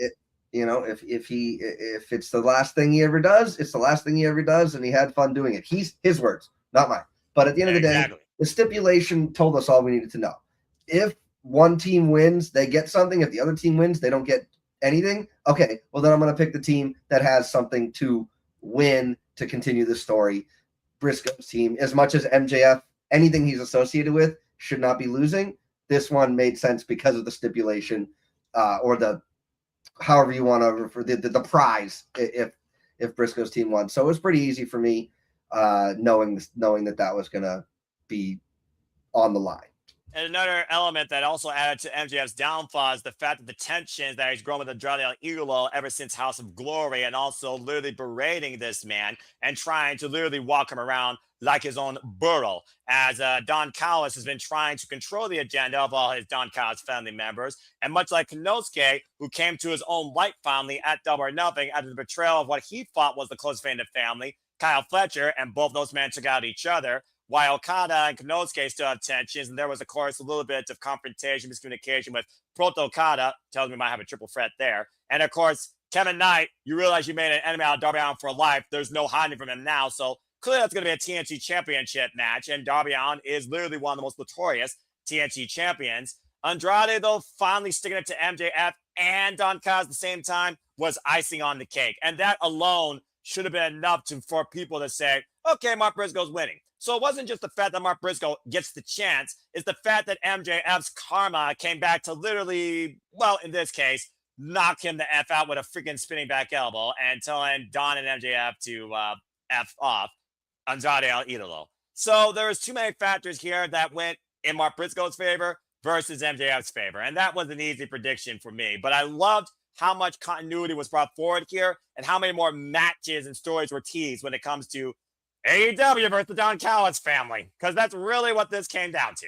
if it's the last thing he ever does, it's the last thing he ever does, and he had fun doing it. His words, not mine. But at the end of the day, the stipulation told us all we needed to know. If one team wins, they get something. If the other team wins, they don't get anything. Okay, well then I'm going to pick the team that has something to win to continue the story. Briscoe's team, as much as MJF, anything he's associated with should not be losing. This one made sense because of the stipulation, or the however you want to refer the prize if Briscoe's team won. So it was pretty easy for me, knowing that was going to be on the line. And another element that also added to MJF's downfall is the fact that the tensions that he's grown with Andrade El Idolo ever since House of Glory, and also literally berating this man and trying to literally walk him around like his own burro, as Don Callis has been trying to control the agenda of all his Don Callis family members. And much like Konosuke, who came to his own light finally at Double or Nothing after the betrayal of what he thought was the closest friend of family, Kyle Fletcher, and both those men took out each other, while Okada and Konosuke still have tensions. And there was, of course, a little bit of confrontation, miscommunication with Proto Okada. Tells me we might have a triple threat there. And, of course, Kevin Knight, you realize you made an enemy out of Darby Allin for life. There's no hiding from him now. So clearly that's going to be a TNT championship match. And Darby Allin is literally one of the most notorious TNT champions. Andrade, though, finally sticking it to MJF and Don Callis at the same time was icing on the cake. And that alone should have been enough for people to say, okay, Mark Briscoe's winning. So it wasn't just the fact that Mark Briscoe gets the chance. It's the fact that MJF's karma came back to literally, well, in this case, knock him the F out with a freaking spinning back elbow and telling Don and MJF to F off Andrade El Idolo. So there was too many factors here that went in Mark Briscoe's favor versus MJF's favor. And that was an easy prediction for me. But I loved how much continuity was brought forward here and how many more matches and stories were teased when it comes to AEW versus the Don Callis family, because that's really what this came down to.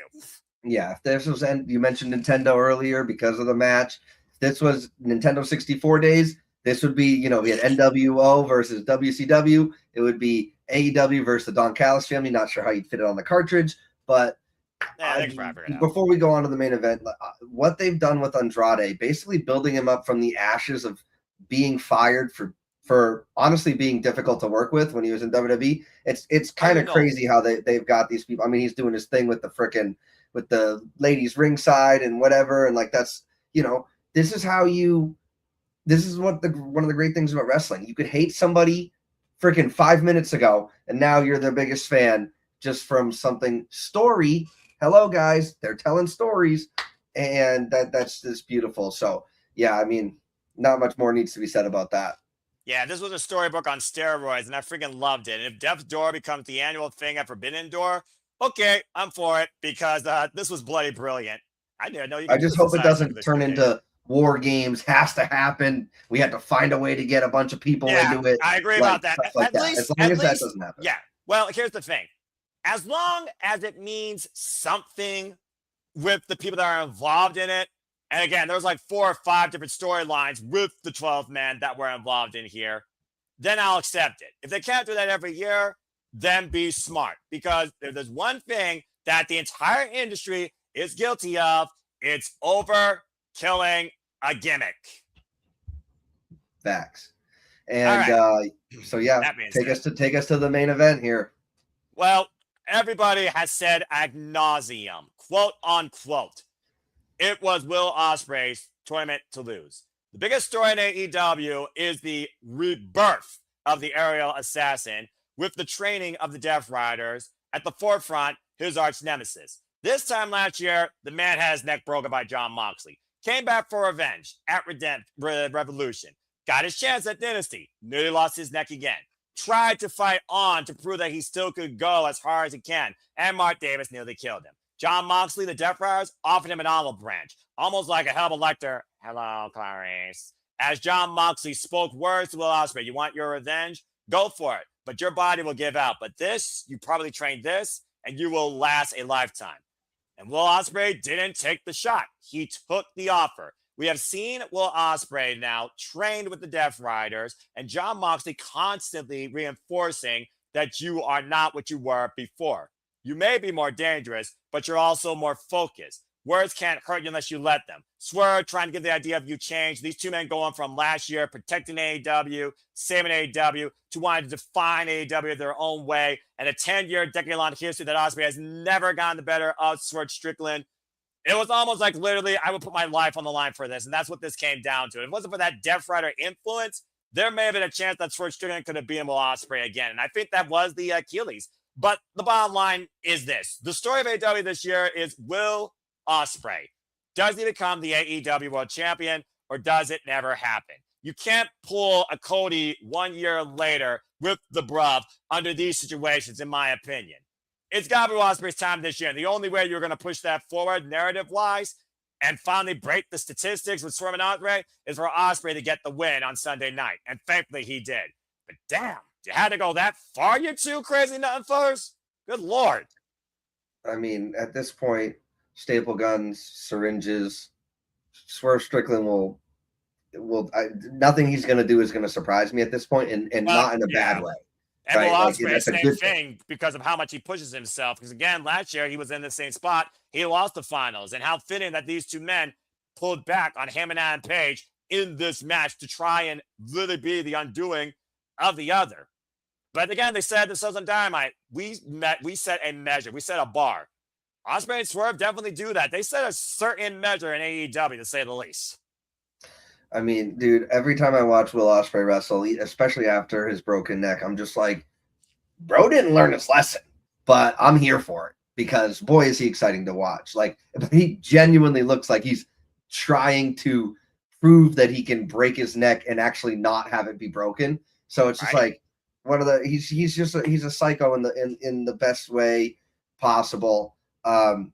Yeah, if this was, and you mentioned Nintendo earlier because of the match. If this was Nintendo 64 days, this would be, we had NWO versus WCW. It would be AEW versus the Don Callis family. Not sure how you'd fit it on the cartridge, but before we go on to the main event, what they've done with Andrade, basically building him up from the ashes of being fired for honestly being difficult to work with when he was in WWE. It's kind of crazy how they've got these people. I mean, he's doing his thing with the ladies ringside and whatever. And like, that's, this is what one of the great things about wrestling. You could hate somebody freaking 5 minutes ago, and now you're their biggest fan just from something story. Hello guys, they're telling stories, and that's just beautiful. So yeah, I mean, not much more needs to be said about that. Yeah, this was a storybook on steroids, and I freaking loved it. And if Death's Door becomes the annual thing at Forbidden Door, okay, I'm for it, because this was bloody brilliant. I didn't know you could. I just hope it doesn't turn into War Games. Has to happen. We had to find a way to get a bunch of people into it. I agree about that. Like that. As long as that doesn't happen. Yeah. Well, here's the thing. As long as it means something with the people that are involved in it, and again, there's like 4 or 5 different storylines with the 12 men that were involved in here, then I'll accept it. If they can't do that every year, then be smart. Because if there's one thing that the entire industry is guilty of, it's over killing a gimmick. Facts. And right. So yeah, take us to the main event here. Well, everybody has said ad nauseum, quote unquote, it was Will Ospreay's tournament to lose. The biggest story in AEW is the rebirth of the aerial assassin, with the training of the Death Riders at the forefront, his arch nemesis. This time last year, the man had his neck broken by Jon Moxley. Came back for revenge at Revolution. Got his chance at Dynasty. Nearly lost his neck again. Tried to fight on to prove that he still could go as hard as he can. And Mark Davis nearly killed him. Jon Moxley, the Death Riders, offered him an olive branch. Almost like a Hannibal Lecter. Hello, Clarice. As Jon Moxley spoke words to Will Ospreay, you want your revenge? Go for it. But your body will give out. But this, you probably trained this, and you will last a lifetime. And Will Ospreay didn't take the shot. He took the offer. We have seen Will Ospreay now trained with the Death Riders, and Jon Moxley constantly reinforcing that you are not what you were before. You may be more dangerous, but you're also more focused. Words can't hurt you unless you let them. Swerve trying to give the idea of you change. These two men going from last year protecting AEW, saving AEW, to wanting to define AEW their own way, and a 10-year, decade-long history that Ospreay has never gotten the better of Swerve Strickland. It was almost like literally I would put my life on the line for this, and that's what this came down to. If it wasn't for that Death Rider influence, there may have been a chance that Swerve Strickland could have beaten Will Ospreay again, and I think that was the Achilles. But the bottom line is this. The story of AEW this year is Will Ospreay. Does he become the AEW World Champion, or does it never happen? You can't pull a Cody 1 year later with the bruv under these situations, in my opinion. it's got to be Ospreay's time this year. And the only way you're going to push that forward narrative-wise and finally break the statistics with Swerve and Ospreay is for Ospreay to get the win on Sunday night. And thankfully he did. But damn, you had to go that far, you two crazy nothing fuckers? Good Lord. I mean, at this point, staple guns, syringes, Swerve Strickland nothing he's going to do is going to surprise me at this point, and not in a bad way. And right? Will Ospreay, same thing because of how much he pushes himself. Because again, last year he was in the same spot. He lost the finals, and how fitting that these two men pulled back on him and Adam Page in this match to try and really be the undoing of the other. But again, they said themselves on Dynamite, we set a measure. We set a bar. Ospreay and Swerve definitely do that. They set a certain measure in AEW, to say the least. I mean, dude, every time I watch Will Ospreay wrestle, especially after his broken neck, I'm just like, bro didn't learn his lesson. But I'm here for it because, boy, is he exciting to watch. Like, he genuinely looks like he's trying to prove that he can break his neck and actually not have it be broken. So it's just like, he's a psycho in the best way possible. That's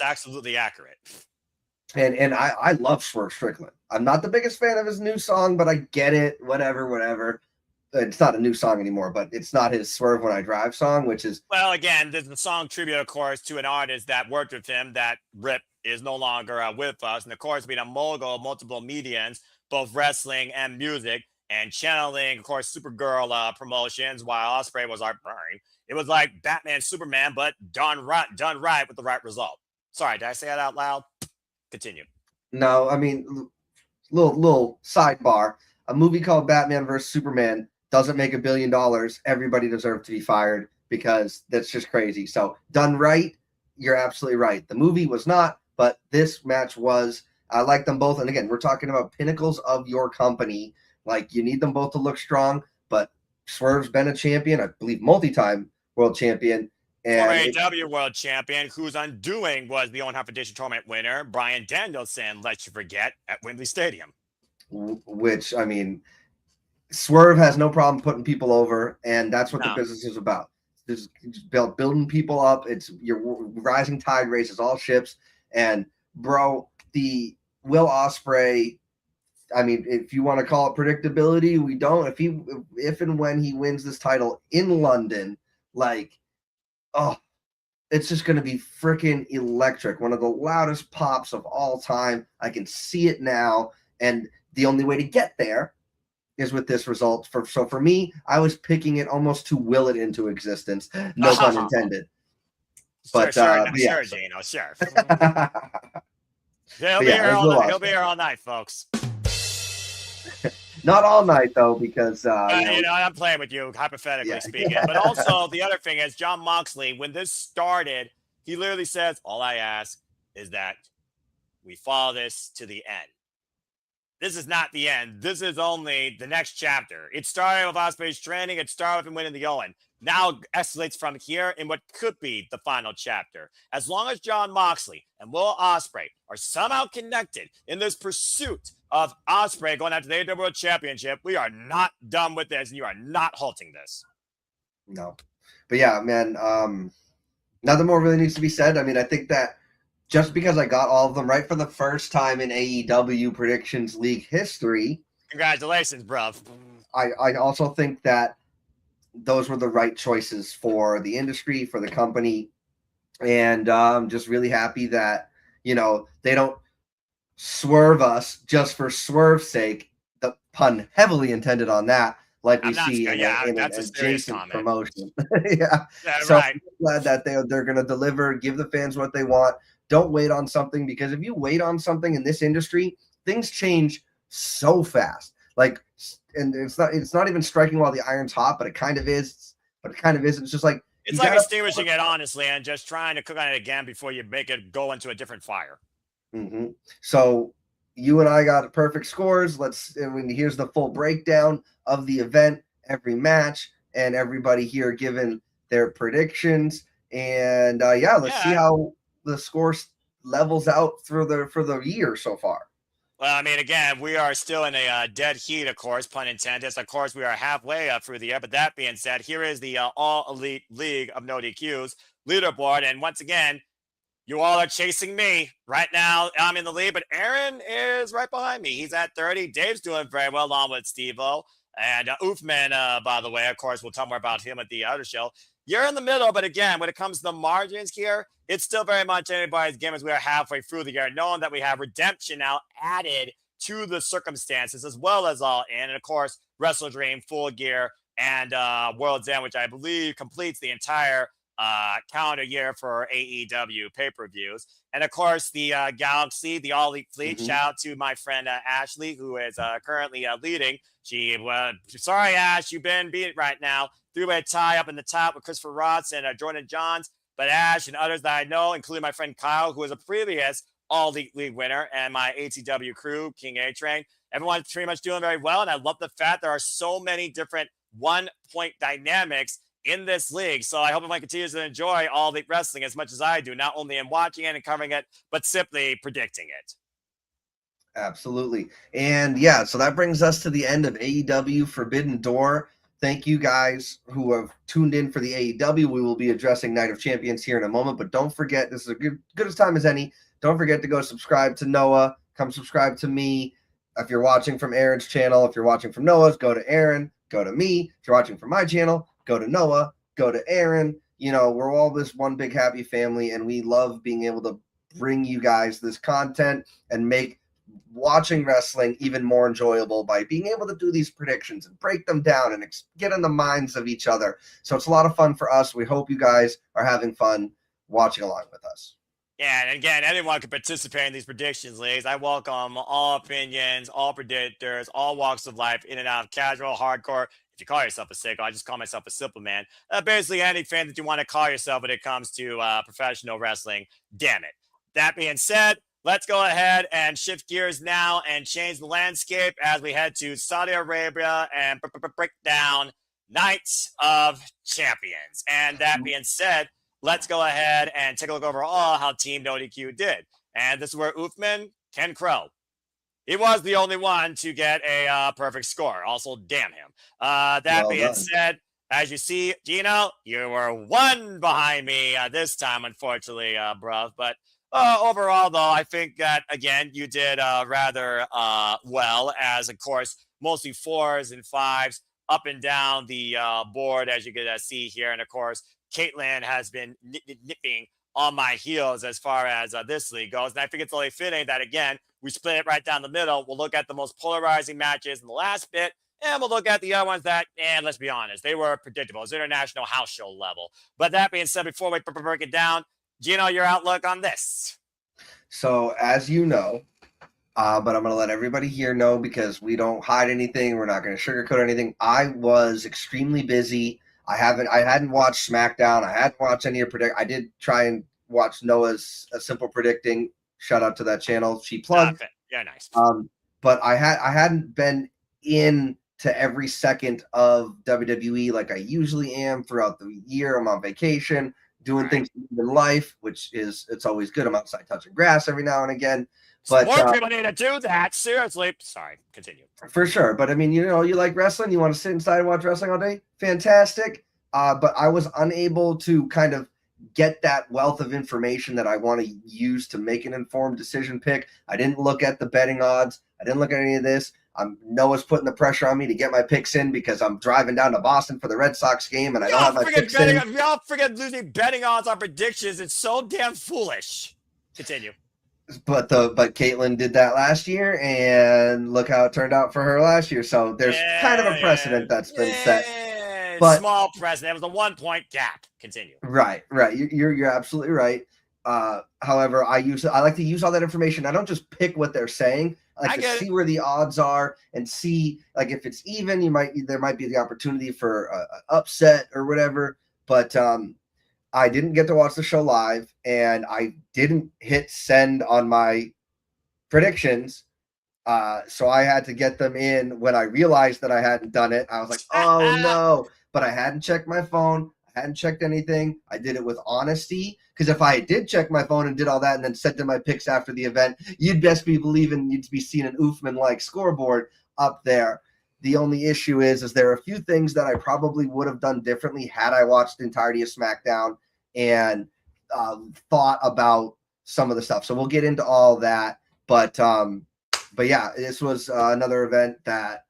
absolutely accurate. And I love Swerve Strickland. I'm not the biggest fan of his new song, but I get it. Whatever. It's not a new song anymore, but it's not his Swerve When I Drive song, which is... Well, again, there's the song tribute, of course, to an artist that worked with him, that Rip is no longer with us. And of course, being a mogul of multiple mediums, both wrestling and music, and channeling, of course, Supergirl promotions, while Ospreay was our brain. It was like Batman, Superman, but done right with the right result. Sorry, did I say that out loud? Continue. No, I mean, little sidebar. A movie called Batman vs. Superman doesn't make $1 billion. Everybody deserves to be fired because that's just crazy. So done right, you're absolutely right. The movie was not, but this match was. I like them both. And again, we're talking about pinnacles of your company. Like, you need them both to look strong, but Swerve's been a champion, I believe multi-time world champion. And AEW world champion, whose undoing was the Owen Hart Foundation tournament winner, Bryan Danielson, let you forget, at Wembley Stadium. Which, I mean, Swerve has no problem putting people over, and that's what the business is about. It's building people up. It's your rising tide raises all ships. And, bro, the Will Ospreay, I mean, if you want to call it predictability, we don't. If and when he wins this title in London, like, oh, it's just going to be freaking electric. One of the loudest pops of all time. I can see it now. And the only way to get there is with this result. So for me, I was picking it almost to will it into existence. No pun intended. But sure, Gino, sure. He'll be here all night, folks. Not all night, though, because I'm playing with you, hypothetically speaking. But also, the other thing is, Jon Moxley, when this started, he literally says, all I ask is that we follow this to the end. This is not the end. This is only the next chapter. It started with Ospreay's training. It started with him winning the Owen. Now it escalates from here in what could be the final chapter. As long as Jon Moxley and Will Ospreay are somehow connected in this pursuit of Ospreay going after the AEW World Championship, we are not done with this, and you are not halting this. No. But yeah, man, nothing more really needs to be said. I mean, I think that just because I got all of them right for the first time in AEW Predictions League history. Congratulations, bruv. I also think that those were the right choices for the industry, for the company. And I'm just really happy that, they don't swerve us just for swerve's sake. The pun heavily intended on that, like we see in an adjacent promotion. So right. I'm glad that they're going to deliver, give the fans what they want. Don't wait on something, because if you wait on something in this industry, things change so fast. Like, and it's not even striking while the iron's hot, but it kind of is. But it kind of isn't. It's just like it's like extinguishing it, honestly, and just trying to cook on it again before you make it go into a different fire. Mm-hmm. So you and I got perfect scores. Here's the full breakdown of the event, every match, and everybody here giving their predictions. And let's see how the score levels out for the year so far. Well, I mean, again, we are still in a dead heat, of course, pun intended. Of course, we are halfway through the year. But that being said, here is the All Elite League of No DQs leaderboard. And once again, you all are chasing me right now. I'm in the lead, but Aaron is right behind me. He's at 30. Dave's doing very well, along with Steve-O. And Oofman, by the way, of course, we'll talk more about him at the other show. You're in the middle, but again, when it comes to the margins here, it's still very much anybody's game as we are halfway through the year, knowing that we have redemption now added to the circumstances, as well as All In. And of course, Wrestle Dream, Full Gear, and World's End, which I believe completes the entire calendar year for AEW pay-per-views. And of course, the Galaxy, the All Elite Fleet. Shout out to my friend Ashley, who is currently leading. Sorry, Ash, you've been beat right now. Three-way tie up in the top with Christopher Ross and Jordan Johns. But Ash and others that I know, including my friend Kyle, who was a previous All Elite League winner, and my ATW crew, King A-Train, everyone's pretty much doing very well. And I love the fact there are so many different one-point dynamics in this league. So I hope everyone continues to enjoy All Elite Wrestling as much as I do, not only in watching it and covering it, but simply predicting it. Absolutely. And yeah, so that brings us to the end of AEW Forbidden Door. Thank you guys who have tuned in for the AEW. We will be addressing Night of Champions here in a moment, but don't forget, this is a good as time as any. Don't forget to go subscribe to Noah. Come subscribe to me. If you're watching from Aaron's channel, if you're watching from Noah's, go to Aaron, go to me. If you're watching from my channel, go to Noah, go to Aaron. You know, we're all this one big happy family, and we love being able to bring you guys this content and make watching wrestling even more enjoyable by being able to do these predictions and break them down and get in the minds of each other. So it's a lot of fun for us. We hope you guys are having fun watching along with us. Yeah, and again, anyone can participate in these predictions leagues. I welcome all opinions, all predictors, all walks of life, in and out of casual, hardcore. If you call yourself a sicko, I just call myself a simple man. Basically, any fan that you want to call yourself when it comes to professional wrestling, damn it. That being said, let's go ahead and shift gears now and change the landscape as we head to Saudi Arabia and break down Night of Champions. And that being said, let's go ahead and take a look overall how Team No DQ did. And this is where Uthman, Ken Crow, he was the only one to get a perfect score. Also, damn him. That being said, as you see, Gino, you were one behind me this time, unfortunately, bruv. But overall, though, I think that, again, you did rather well, as, of course, mostly 4s and 5s up and down the board, as you can see here. And, of course, Caitlin has been nipping on my heels as far as this league goes. And I think it's only fitting that, again, we split it right down the middle. We'll look at the most polarizing matches in the last bit, and we'll look at the other ones that, and let's be honest, they were predictable. It's international house show level. But that being said, before we break it down, Gino, your outlook on this? So, as you know, but I'm going to let everybody here know because we don't hide anything. We're not going to sugarcoat anything. I was extremely busy. I hadn't watched SmackDown. I hadn't watched any of predict. I did try and watch Noah's Simple Predicting. Shout out to that channel. She plugged. Yeah, nice. But I hadn't been in to every second of WWE like I usually am throughout the year. I'm on vacation, doing things in life, it's always good. I'm outside touching grass every now and again. But more people need to do that. Seriously. Sorry, continue. For sure. But I mean, you know, you like wrestling, you want to sit inside and watch wrestling all day? Fantastic. But I was unable to kind of get that wealth of information that I want to use to make an informed decision pick. I didn't look at the betting odds. I didn't look at any of this. Noah's putting the pressure on me to get my picks in because I'm driving down to Boston for the Red Sox game and I don't have my picks in. Y'all forget losing betting odds on predictions. It's so damn foolish. Continue. But Caitlin did that last year, and look how it turned out for her last year. So there's kind of a precedent that's been set. But small precedent. It was a 1 point gap. Continue. Right. You're absolutely right. However, I like to use all that information. I don't just pick what they're saying. I like to see where the odds are and see, like, if it's even, there might be the opportunity for an upset or whatever. But I didn't get to watch the show live, and I didn't hit send on my predictions. So I had to get them in when I realized that I hadn't done it. I was like, oh no, but I hadn't checked my phone. hadn't checked anything. I did it with honesty, because if I did check my phone and did all that and then sent in my picks after the event, you'd best be believing you'd be seeing an Oofman-like scoreboard up there. The only issue is there are a few things that I probably would have done differently had I watched the entirety of SmackDown and thought about some of the stuff. So we'll get into all that. But yeah, this was another event that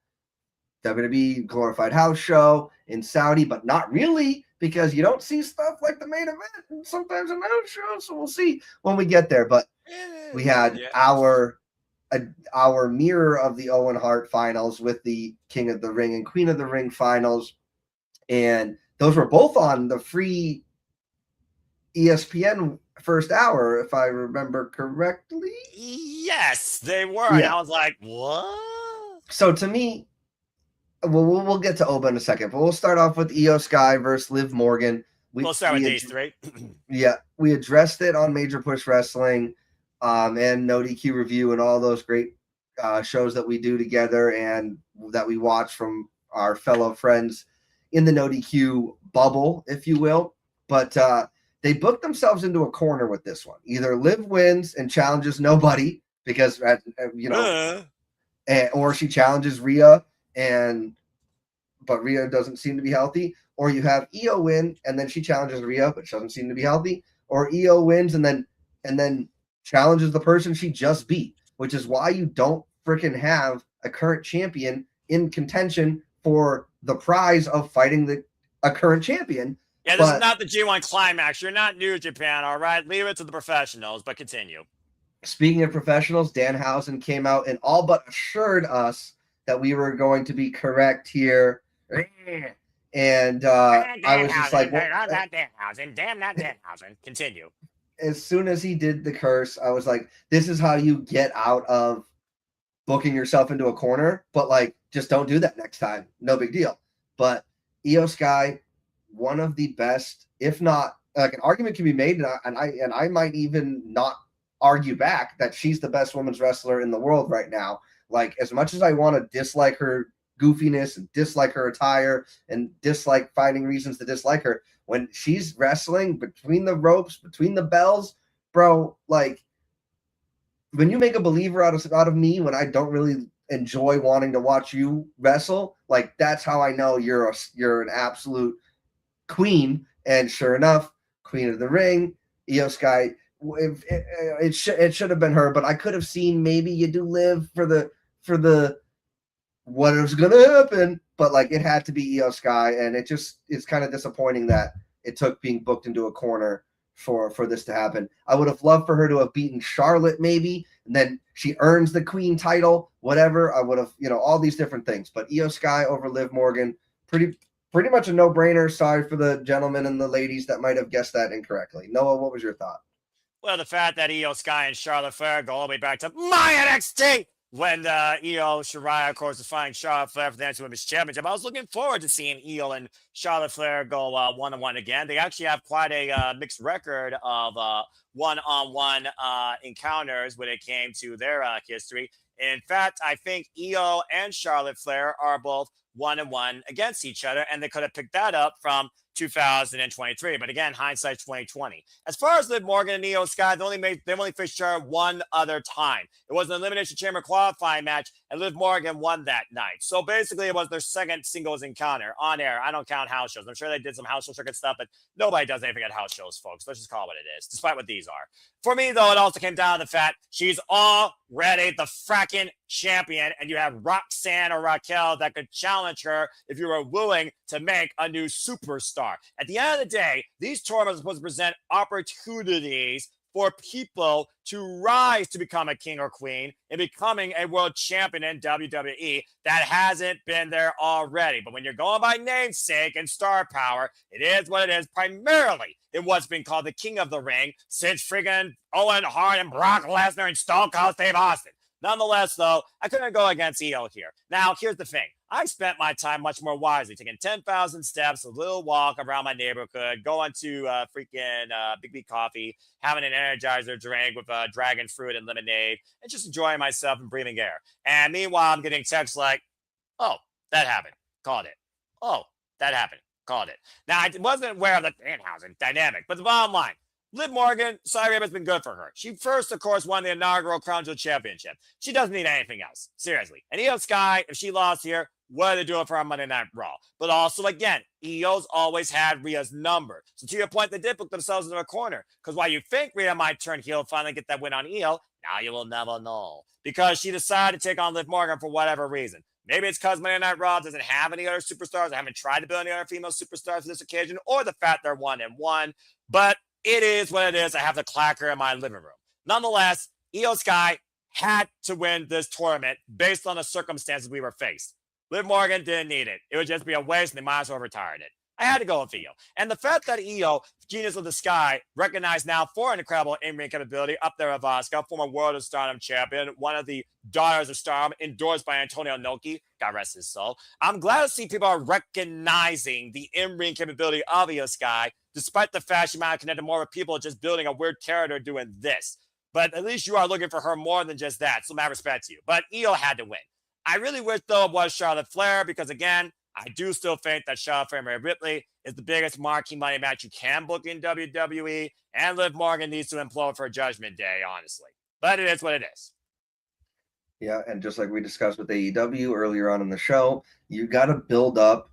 WWE glorified house show in Saudi, but not really, because you don't see stuff like the main event sometimes in house shows. So we'll see when we get there. But we had our mirror of the Owen Hart finals with the King of the Ring and Queen of the Ring finals. And those were both on the free ESPN first hour, if I remember correctly. Yes, they were. Yeah. And I was like, what? So to me, we'll get to Oba in a second, but we'll start off with Io Sky versus Liv Morgan. We'll start with these three. Yeah, we addressed it on Major Push Wrestling and No DQ Review and all those great shows that we do together and that we watch from our fellow friends in the No DQ bubble, if you will. But they booked themselves into a corner with this one. Either Liv wins and challenges nobody because, or she challenges Rhea, but Rhea doesn't seem to be healthy. Or you have Io win and then she challenges Rhea, but she doesn't seem to be healthy. Or Io wins and then challenges the person she just beat, which is why you don't freaking have a current champion in contention for the prize of fighting a current champion. Yeah, this is not the G1 Climax. You're not New Japan, all right? Leave it to the professionals, but continue. Speaking of professionals, Danhausen came out and all but assured us that we were going to be correct here. And I was just like, not Danhausen. Damn, not Danhausen. Continue. As soon as he did the curse, I was like, this is how you get out of booking yourself into a corner, but like, just don't do that next time. No big deal. But Io Sky, one of the best, if not, like an argument can be made, and I might even not argue back that she's the best women's wrestler in the world right now. Like, as much as I want to dislike her goofiness and dislike her attire and dislike finding reasons to dislike her, when she's wrestling between the ropes, between the bells, bro, like, when you make a believer out of me when I don't really enjoy wanting to watch you wrestle, like, that's how I know you're an absolute queen. And sure enough, Queen of the Ring, Io Sky, it should have been her, but I could have seen maybe you do Liv for the what was going to happen, but like, it had to be Io Sky, and it's kind of disappointing that it took being booked into a corner for this to happen. I would have loved for her to have beaten Charlotte maybe, and then she earns the queen title, whatever. I would have, all these different things, but Io Sky over Liv Morgan, pretty much a no-brainer. Sorry for the gentlemen and the ladies that might have guessed that incorrectly. Noah, what was your thought? Well, the fact that Io Sky and Charlotte Flair go all the way back to my NXT when Io Shirai, of course, is fighting Charlotte Flair for the NXT Women's Championship. I was looking forward to seeing Io and Charlotte Flair go one-on-one again. They actually have quite a mixed record of one-on-one encounters when it came to their history. In fact, I think Io and Charlotte Flair are both 1-1 against each other, and they could have picked that up from 2023. But again, hindsight's 2020. As far as Liv Morgan and Io Sky, they only faced each other one other time. It was an Elimination Chamber qualifying match, and Liv Morgan won that night. So basically, it was their second singles encounter on air. I don't count house shows. I'm sure they did some house show circuit stuff, but nobody does anything at house shows, folks. Let's just call it what it is, despite what these are. For me, though, it also came down to the fact she's already the fracking champion, and you have Roxanne or Raquel that could challenge her if you were willing to make a new superstar. At the end of the day, these tournaments are supposed to present opportunities for people to rise to become a king or queen and becoming a world champion in WWE that hasn't been there already. But when you're going by namesake and star power, it is what it is, primarily in what's been called the King of the Ring since friggin' Owen Hart and Brock Lesnar and Stone Cold Steve Austin. Nonetheless, though, I couldn't go against Io here. Now, here's the thing. I spent my time much more wisely, taking 10,000 steps, a little walk around my neighborhood, going to freaking Big B Coffee, having an Energizer drink with dragon fruit and lemonade, and just enjoying myself and breathing air. And meanwhile, I'm getting texts like, oh, that happened. Called it. Oh, that happened. Called it. Now, I wasn't aware of the Danhausen dynamic, but the bottom line, Liv Morgan, Saudi Arabia's been good for her. She first, of course, won the inaugural Crown Jewel Championship. She doesn't need anything else. Seriously. And Io Sky, if she lost here, what are they doing for our Monday Night Raw? But also, again, Io's always had Rhea's number. So to your point, they did put themselves into a corner. Because while you think Rhea might turn heel and finally get that win on Io, now you will never know. Because she decided to take on Liv Morgan for whatever reason. Maybe it's because Monday Night Raw doesn't have any other superstars. I haven't tried to build any other female superstars for this occasion, or the fact they're 1-1. But it is what it is. I have the clacker in my living room. Nonetheless, Io Sky had to win this tournament based on the circumstances we were faced. Liv Morgan didn't need it. It would just be a waste, and they might as well retired it. I had to go with Io. And the fact that Io, Genius of the Sky, recognized now for an incredible in-ring capability up there with Asuka, former World of Stardom champion, one of the daughters of Stardom, endorsed by Antonio Inoki, God rest his soul. I'm glad to see people are recognizing the in-ring capability of Io Sky, despite the fact she might have connected more with people just building a weird character doing this. But at least you are looking for her more than just that, so my respect to you. But Io had to win. I really wish, though, it was Charlotte Flair, because, again, I do still think that Charlotte Flair and Rhea Ripley is the biggest marquee money match you can book in WWE, and Liv Morgan needs to implode for Judgment Day, honestly. But it is what it is. Yeah, and just like we discussed with AEW earlier on in the show, you got to build up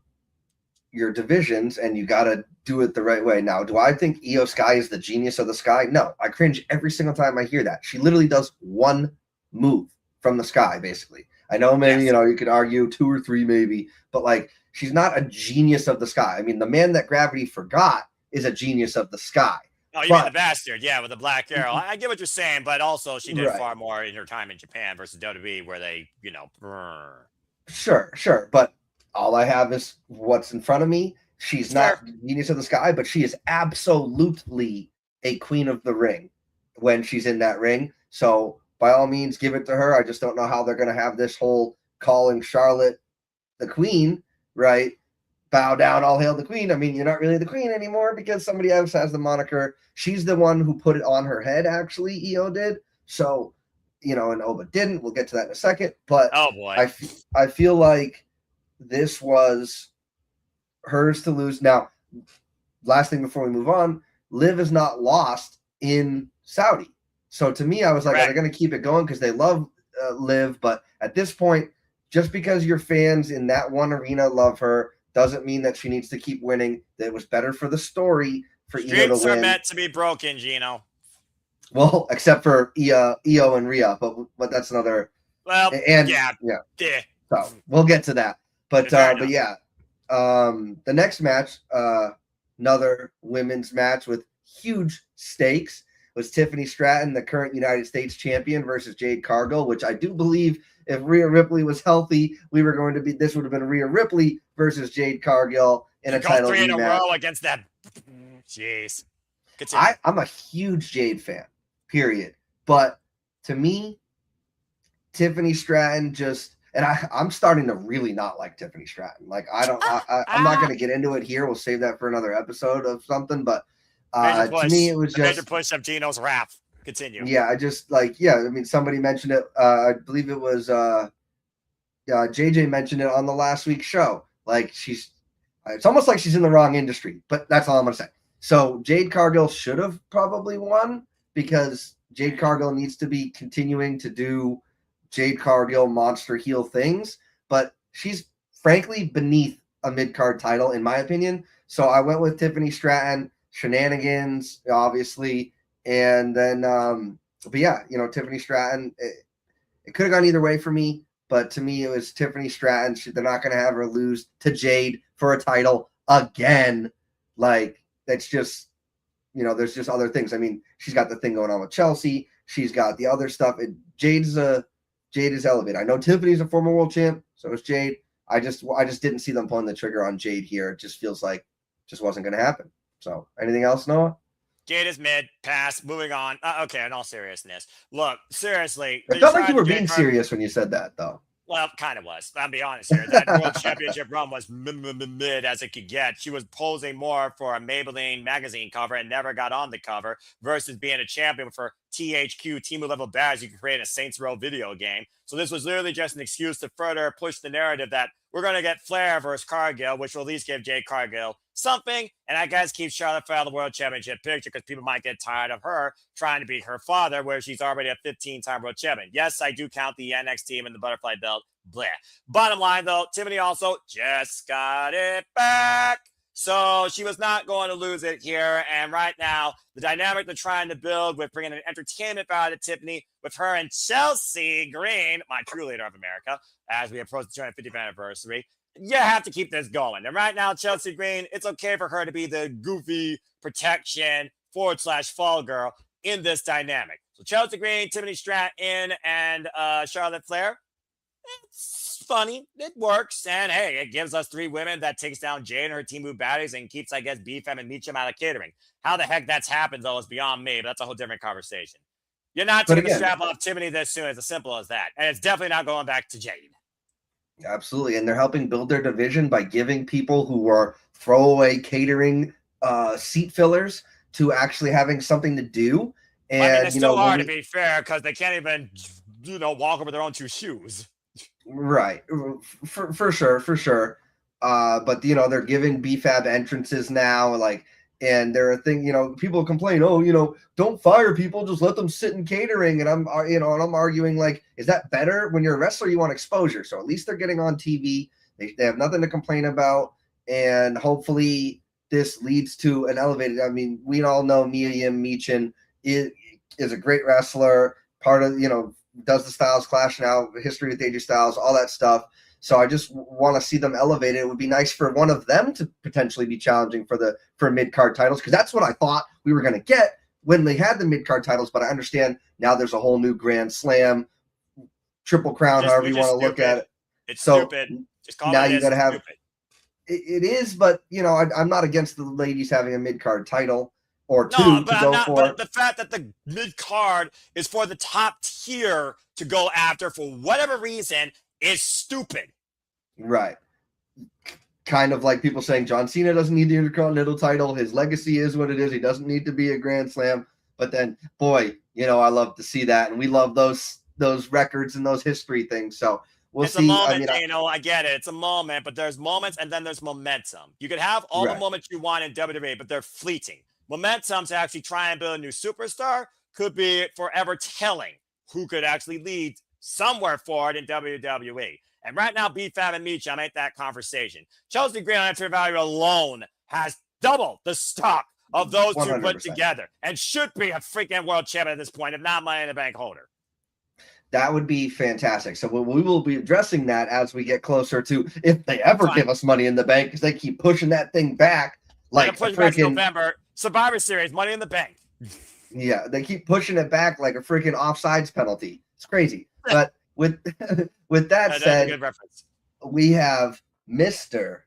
your divisions, and you got to do it the right way. Now, do I think Io Sky is the genius of the sky? No, I cringe every single time I hear that. She literally does one move from the sky, basically. I know maybe, Yes. you could argue 2 or 3 maybe, but like, she's not a genius of the sky. I mean, the man that gravity forgot is a genius of the sky. Oh, you mean the bastard, yeah, with the black arrow. I get what you're saying, but also she did far more in her time in Japan versus WWE, where they, Sure. But all I have is what's in front of me. She's not the genius of the sky, but she is absolutely a queen of the ring when she's in that ring. So by all means, give it to her. I just don't know how they're going to have this whole calling Charlotte the queen, right? Bow down, all hail the queen. I mean, you're not really the queen anymore because somebody else has the moniker. She's the one who put it on her head, actually, Io did. So, and Oba didn't. We'll get to that in a second. But oh boy, I feel like this was hers to lose. Now, last thing before we move on, Liv is not lost in Saudi. So to me, I was like, Are they going to keep it going because they love Liv? But at this point, just because your fans in that one arena love her doesn't mean that she needs to keep winning. It was better for the story for Io to win. Streets are meant to be broken, Gino. Well, except for Io and Rhea, but that's another. Well, yeah. So we'll get to that. But yeah, the next match, another women's match with huge stakes, was Tiffany Stratton, the current United States champion, versus Jade Cargill, which I do believe if Rhea Ripley was healthy, this would have been Rhea Ripley versus Jade Cargill in a title 3 in a row against that. Jeez. I'm a huge Jade fan, period. But to me, Tiffany Stratton and I'm starting to really not like Tiffany Stratton. Like, I'm not going to get into it here. We'll save that for another episode of something. But to me, it was just major push of Gino's wrath. Continue. Yeah, I just I mean, somebody mentioned it. I believe it was JJ mentioned it on the last week's show. Like, it's almost like she's in the wrong industry, but that's all I'm going to say. So Jade Cargill should have probably won because Jade Cargill needs to be continuing to do Jade Cargill monster heel things, but she's frankly beneath a mid-card title, in my opinion. So I went with Tiffany Stratton, shenanigans, obviously. And then, but yeah, Tiffany Stratton, it could have gone either way for me, but to me, it was Tiffany Stratton. They're not going to have her lose to Jade for a title again. Like, that's just, there's just other things. I mean, she's got the thing going on with Chelsea. She's got the other stuff. Jade is elevated. I know Tiffany's a former world champ, so is Jade. I just didn't see them pulling the trigger on Jade here. It just feels like just wasn't going to happen. So anything else, Noah? Jade is mid, pass, moving on. Okay, in all seriousness. Look, seriously. It felt like you were being serious when you said that, though. Well, kind of was. I'll be honest here. That world championship run was mid as it could get. She was posing more for a Maybelline magazine cover and never got on the cover versus being a champion for THQ, Team Level Badge. You can create a Saints Row video game. So this was literally just an excuse to further push the narrative that we're going to get Flair versus Cargill, which will at least give Jade Cargill something. And I guess keep Charlotte Flair the world championship picture because people might get tired of her trying to beat her father, where she's already a 15-time world champion. Yes, I do count the NXT team and the butterfly belt. Blah. Bottom line, though, Tiffany also just got it back. So she was not going to lose it here. And right now, the dynamic they're trying to build with bringing an entertainment value to Tiffany with her and Chelsea Green, my true leader of America, as we approach the 250th anniversary. You have to keep this going. And right now, Chelsea Green, it's okay for her to be the goofy protection / fall girl in this dynamic. So Chelsea Green, Tiffany Stratton, and Charlotte Flair. It's funny. It works. And hey, it gives us 3 women that takes down Jade and her team of baddies and keeps, I guess, BFM and Meacham out of catering. How the heck that's happened, though, is beyond me, but that's a whole different conversation. You're not taking the strap off Tiffany this soon. It's as simple as that. And it's definitely not going back to Jade. Absolutely. And they're helping build their division by giving people who are throwaway catering seat fillers to actually having something to do. And I mean, it's still hard to be fair because they can't even, walk over their own 2 shoes. Right. For sure. But, they're giving BFAB entrances now, and there are things, people complain, don't fire people, just let them sit in catering. And I'm arguing, is that better? When you're a wrestler, you want exposure. So at least they're getting on TV. They have nothing to complain about. And hopefully this leads to an elevated, we all know Miriam Meechin is a great wrestler, part of, does the Styles Clash now, history with AJ Styles, all that stuff. So I just want to see them elevated. It would be nice for one of them to potentially be challenging for mid-card titles, because that's what I thought we were going to get when they had the mid-card titles. But I understand now there's a whole new Grand Slam, Triple Crown, however you want to look at it. It's so stupid. Just call now it you got to have stupid. It is, but I'm not against the ladies having a mid-card title or 2 no, to but go for. But the fact that the mid-card is for the top tier to go after for whatever reason is stupid. Right. Kind of like people saying John Cena doesn't need the Intercontinental title. His legacy is what it is. He doesn't need to be a Grand Slam. But then, boy, I love to see that. And we love those records and those history things. So we'll see. It's a moment, I get it. It's a moment, but there's moments and then there's momentum. You could have all the moments you want in WWE, but they're fleeting. Momentum to actually try and build a new superstar could be forever telling who could actually lead somewhere forward in WWE. And right now, BFAB and Meecham ain't that conversation. Chelsea Green on entry value alone has double the stock of those 2 100%. put together and should be a freaking world champion at this point, if not Money in the Bank holder. That would be fantastic. So we will be addressing that as we get closer to, if they ever give us Money in the Bank, because they keep pushing that thing back like freaking November Survivor Series, Money in the Bank. Yeah, they keep pushing it back like a freaking offsides penalty. It's crazy. But with that said, a good reference. We have Mr.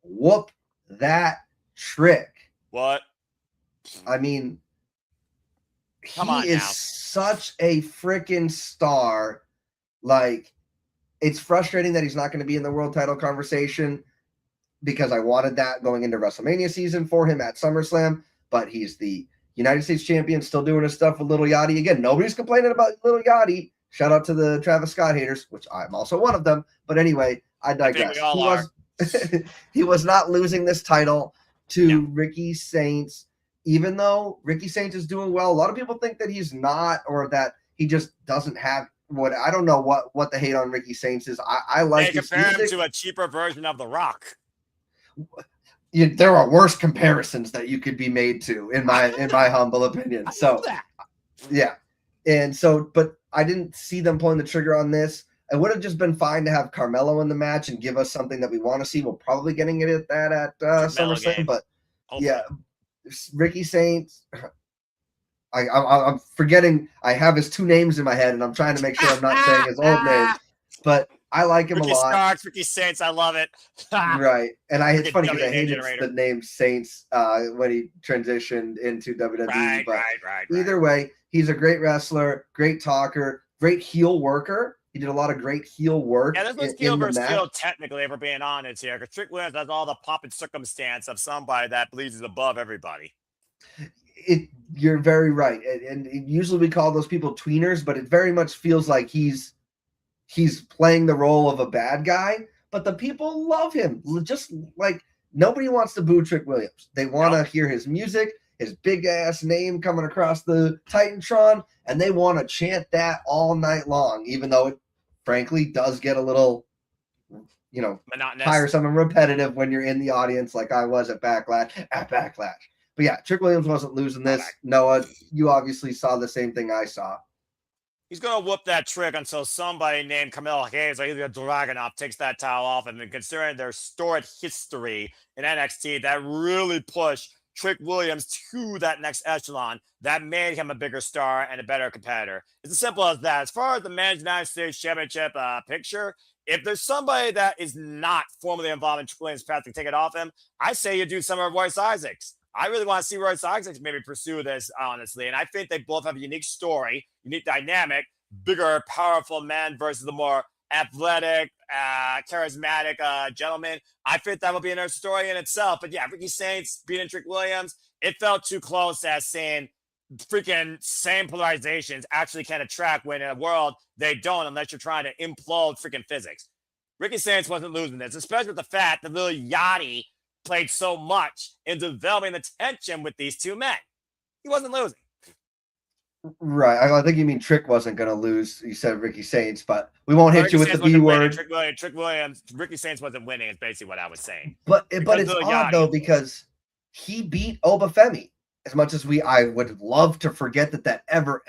Whoop That Trick. What? He is such a freaking star. It's frustrating that he's not going to be in the world title conversation, because I wanted that going into WrestleMania season for him at SummerSlam, but he's the United States champion, still doing his stuff with Little Yachty. Again, nobody's complaining about Little Yachty. Shout out to the Travis Scott haters, which I'm also one of them. But anyway, I digress. He was not losing this title to Ricky Saints, even though Ricky Saints is doing well. A lot of people think that he's not, or that he just doesn't have I don't know what the hate on Ricky Saints is. I like his compare him to a cheaper version of The Rock. There are worse comparisons that you could be made to, in my humble opinion. So, yeah. And so, but I didn't see them pulling the trigger on this. It would have just been fine to have Carmelo in the match and give us something that we want to see. We're probably getting it at SummerSlam, but yeah, Ricky Saints. I'm forgetting. I have his 2 names in my head, and I'm trying to make sure I'm not saying his old name. But I like him Ricky a lot. Starks, Ricky Saints, I love it. Right, and it's funny because I hated the name Saints when he transitioned into WWE. Right. Either way, he's a great wrestler, great talker, great heel worker. He did a lot of great heel work Yeah, this was heel in the versus match. heel, technically, if we're being honest here, because Trick Williams has all the pomp and circumstance of somebody that believes he's above everybody. You're very right, and usually we call those people tweeners, but it very much feels like he's playing the role of a bad guy, but the people love him. Just like nobody wants to boo Trick Williams. They want to hear his music, his big ass name coming across the Titantron, and they want to chant that all night long, even though it frankly does get a little, monotonous, tiresome and repetitive when you're in the audience, like I was at Backlash. But yeah, Trick Williams wasn't losing this. Noah, you obviously saw the same thing I saw. He's going to whoop that trick until somebody named Camille Hayes or either Dragunov takes that title off him. And considering their storied history in NXT, that really pushed Trick Williams to that next echelon, that made him a bigger star and a better competitor. It's as simple as that. As far as the Men's United States Championship picture, if there's somebody that is not formally involved in Trick Williams' path to take it off him, I say you do some of Royce Isaacs. I really want to see Royce Isaacs maybe pursue this, honestly. And I think they both have a unique story, unique dynamic, bigger, powerful man versus the more athletic, charismatic gentleman. I think that will be another story in itself. But yeah, Ricky Saints beating Trick Williams, it felt too close as saying freaking same polarizations actually can attract when in a world they don't, unless you're trying to implode freaking physics. Ricky Saints wasn't losing this, especially with the fact that Lil Yachty played so much in developing the tension with these two men. He wasn't losing. Right. I think you mean Trick wasn't going to lose. You said Ricky Saints, but we won't hit you with the B word. Trick Williams, Ricky Saints wasn't winning is basically what I was saying. But it's odd, though, because he beat Obafemi. As much as I would love to forget that ever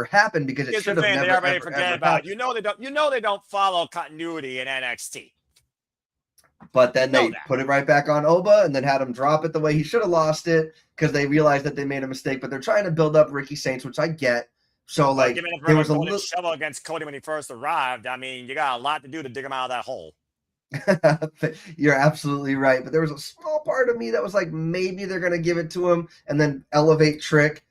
happened, because it should have never, they already forget about it. They don't follow continuity in NXT. But then they put it right back on Oba and then had him drop it the way he should have lost it because they realized that they made a mistake. But they're trying to build up Ricky Saints, which I get. So, like, there was a little shovel against Cody when he first arrived. I mean, you got a lot to do to dig him out of that hole. You're absolutely right. But there was a small part of me that was like, maybe they're going to give it to him and then elevate Trick.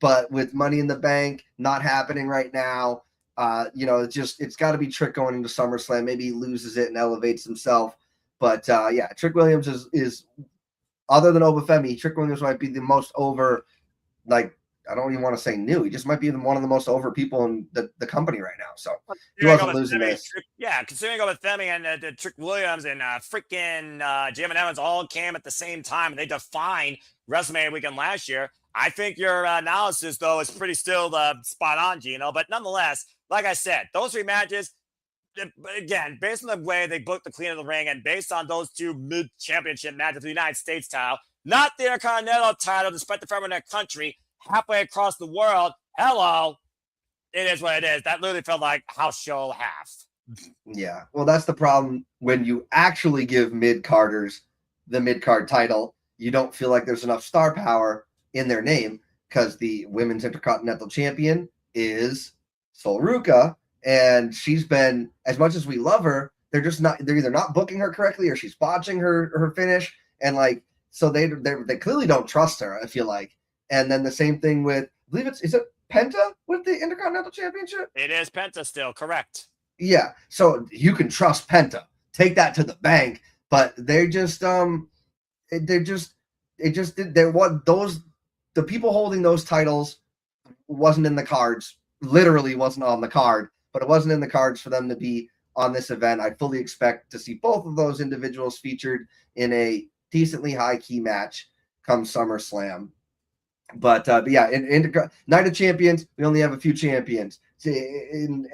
But with Money in the Bank not happening right now, it's got to be Trick going into SummerSlam. Maybe he loses it and elevates himself. But yeah, Trick Williams is other than Obafemi, Trick Williams might be the most over, like, I don't even want to say new. He just might be one of the most over people in the company right now. So he wasn't losing this. Considering Obafemi and the Trick Williams and freaking Jim and Evans all came at the same time and they defined WrestleMania weekend last year. I think your analysis, though, is pretty still spot on, Gino. But nonetheless, like I said, those three matches, again, based on the way they booked the Queen of the Ring and based on those two mid-championship matches for the United States title, not the Intercontinental title, despite the fact we're in that country, halfway across the world, hello, it is what it is. That literally felt like house show half. Yeah, well, that's the problem when you actually give mid-carders the mid-card title. You don't feel like there's enough star power in their name because the Women's Intercontinental Champion is Sol Ruca. And she's been, as much as we love her, they're either not booking her correctly or she's botching her finish. And like, so they clearly don't trust her, I feel like. And then the same thing with, I believe is it Penta with the Intercontinental Championship? It is Penta still, correct. Yeah. So you can trust Penta. Take that to the bank. But the people holding those titles wasn't in the cards, literally wasn't on the card. But it wasn't in the cards for them to be on this event. I fully expect to see both of those individuals featured in a decently high-key match come SummerSlam. But yeah, in Night of Champions, we only have a few champions. And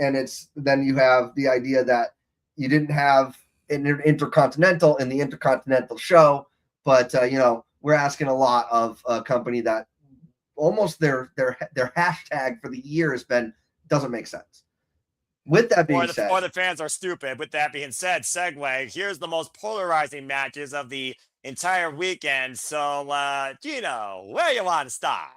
then you have the idea that you didn't have an Intercontinental in the Intercontinental show. But, we're asking a lot of a company that almost their hashtag for the year has been, doesn't make sense. With that being said, or the fans are stupid. With that being said, segue. Here's the most polarizing matches of the entire weekend. So, Gino, where you want to start?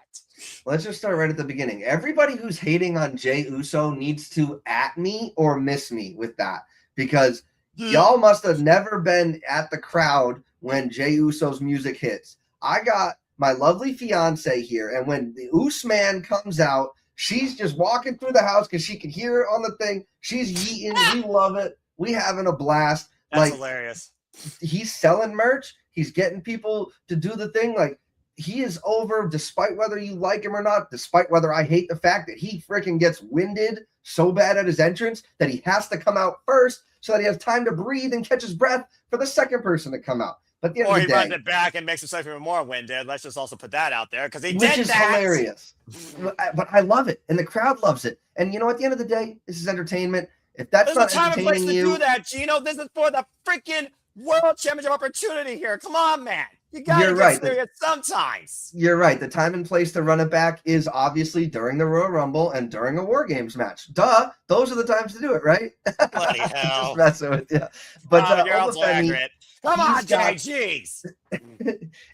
Let's just start right at the beginning. Everybody who's hating on Jey Uso needs to at me or miss me with that, because y'all must have never been at the crowd when Jey Uso's music hits. I got my lovely fiance here, and when the Usman comes out, She's just walking through the house because she can hear it on the thing. She's yeeting. We love it. We having a blast. That's hilarious. He's selling merch. He's getting people to do the thing. Like, he is over, despite whether you like him or not, despite whether I hate the fact that he freaking gets winded so bad at his entrance that he has to come out first so that he has time to breathe and catch his breath for the second person to come out. But the end or of the he day, runs it back and makes himself even more winded. Let's just also put that out there because he which did is that. Hilarious. But I love it, and the crowd loves it. And you know, at the end of the day, this is entertainment. If that's There's not a time and place entertaining to you, do that, Gino. This is for the freaking world championship opportunity here. Come on, man. You gotta You're get right. serious sometimes. You're right. The time and place to run it back is obviously during the Royal Rumble and during a War Games match. Duh. Those are the times to do it, right? Bloody hell. Just messing with you. But you're also accurate. Come on, Jay. Jeez.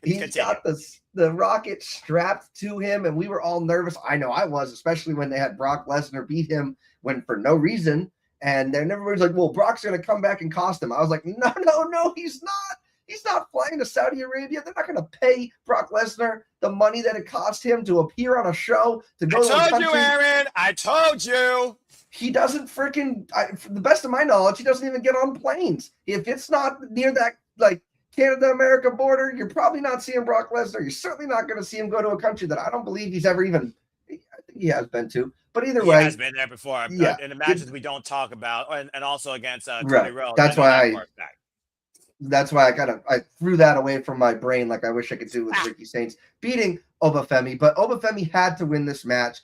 He's got the rocket strapped to him, and we were all nervous. I know I was, especially when they had Brock Lesnar beat him when for no reason. And then everybody's like, well, Brock's going to come back and cost him. I was like, no, he's not. He's not flying to Saudi Arabia. They're not going to pay Brock Lesnar the money that it cost him to appear on a show to go to a country. I told you, Aaron. I told you. He doesn't freaking, for the best of my knowledge, he doesn't even get on planes. If it's not near that, like, Canada-America border, you're probably not seeing Brock Lesnar. You're certainly not going to see him go to a country that I don't believe he's ever even, I think he has been to. But either way. He has been there before. Yeah. In the matches we don't talk about, and also against Cody right. Rhodes. That's why I threw that away from my brain, like I wish I could do with Ricky Saints beating Obafemi. But Obafemi had to win this match.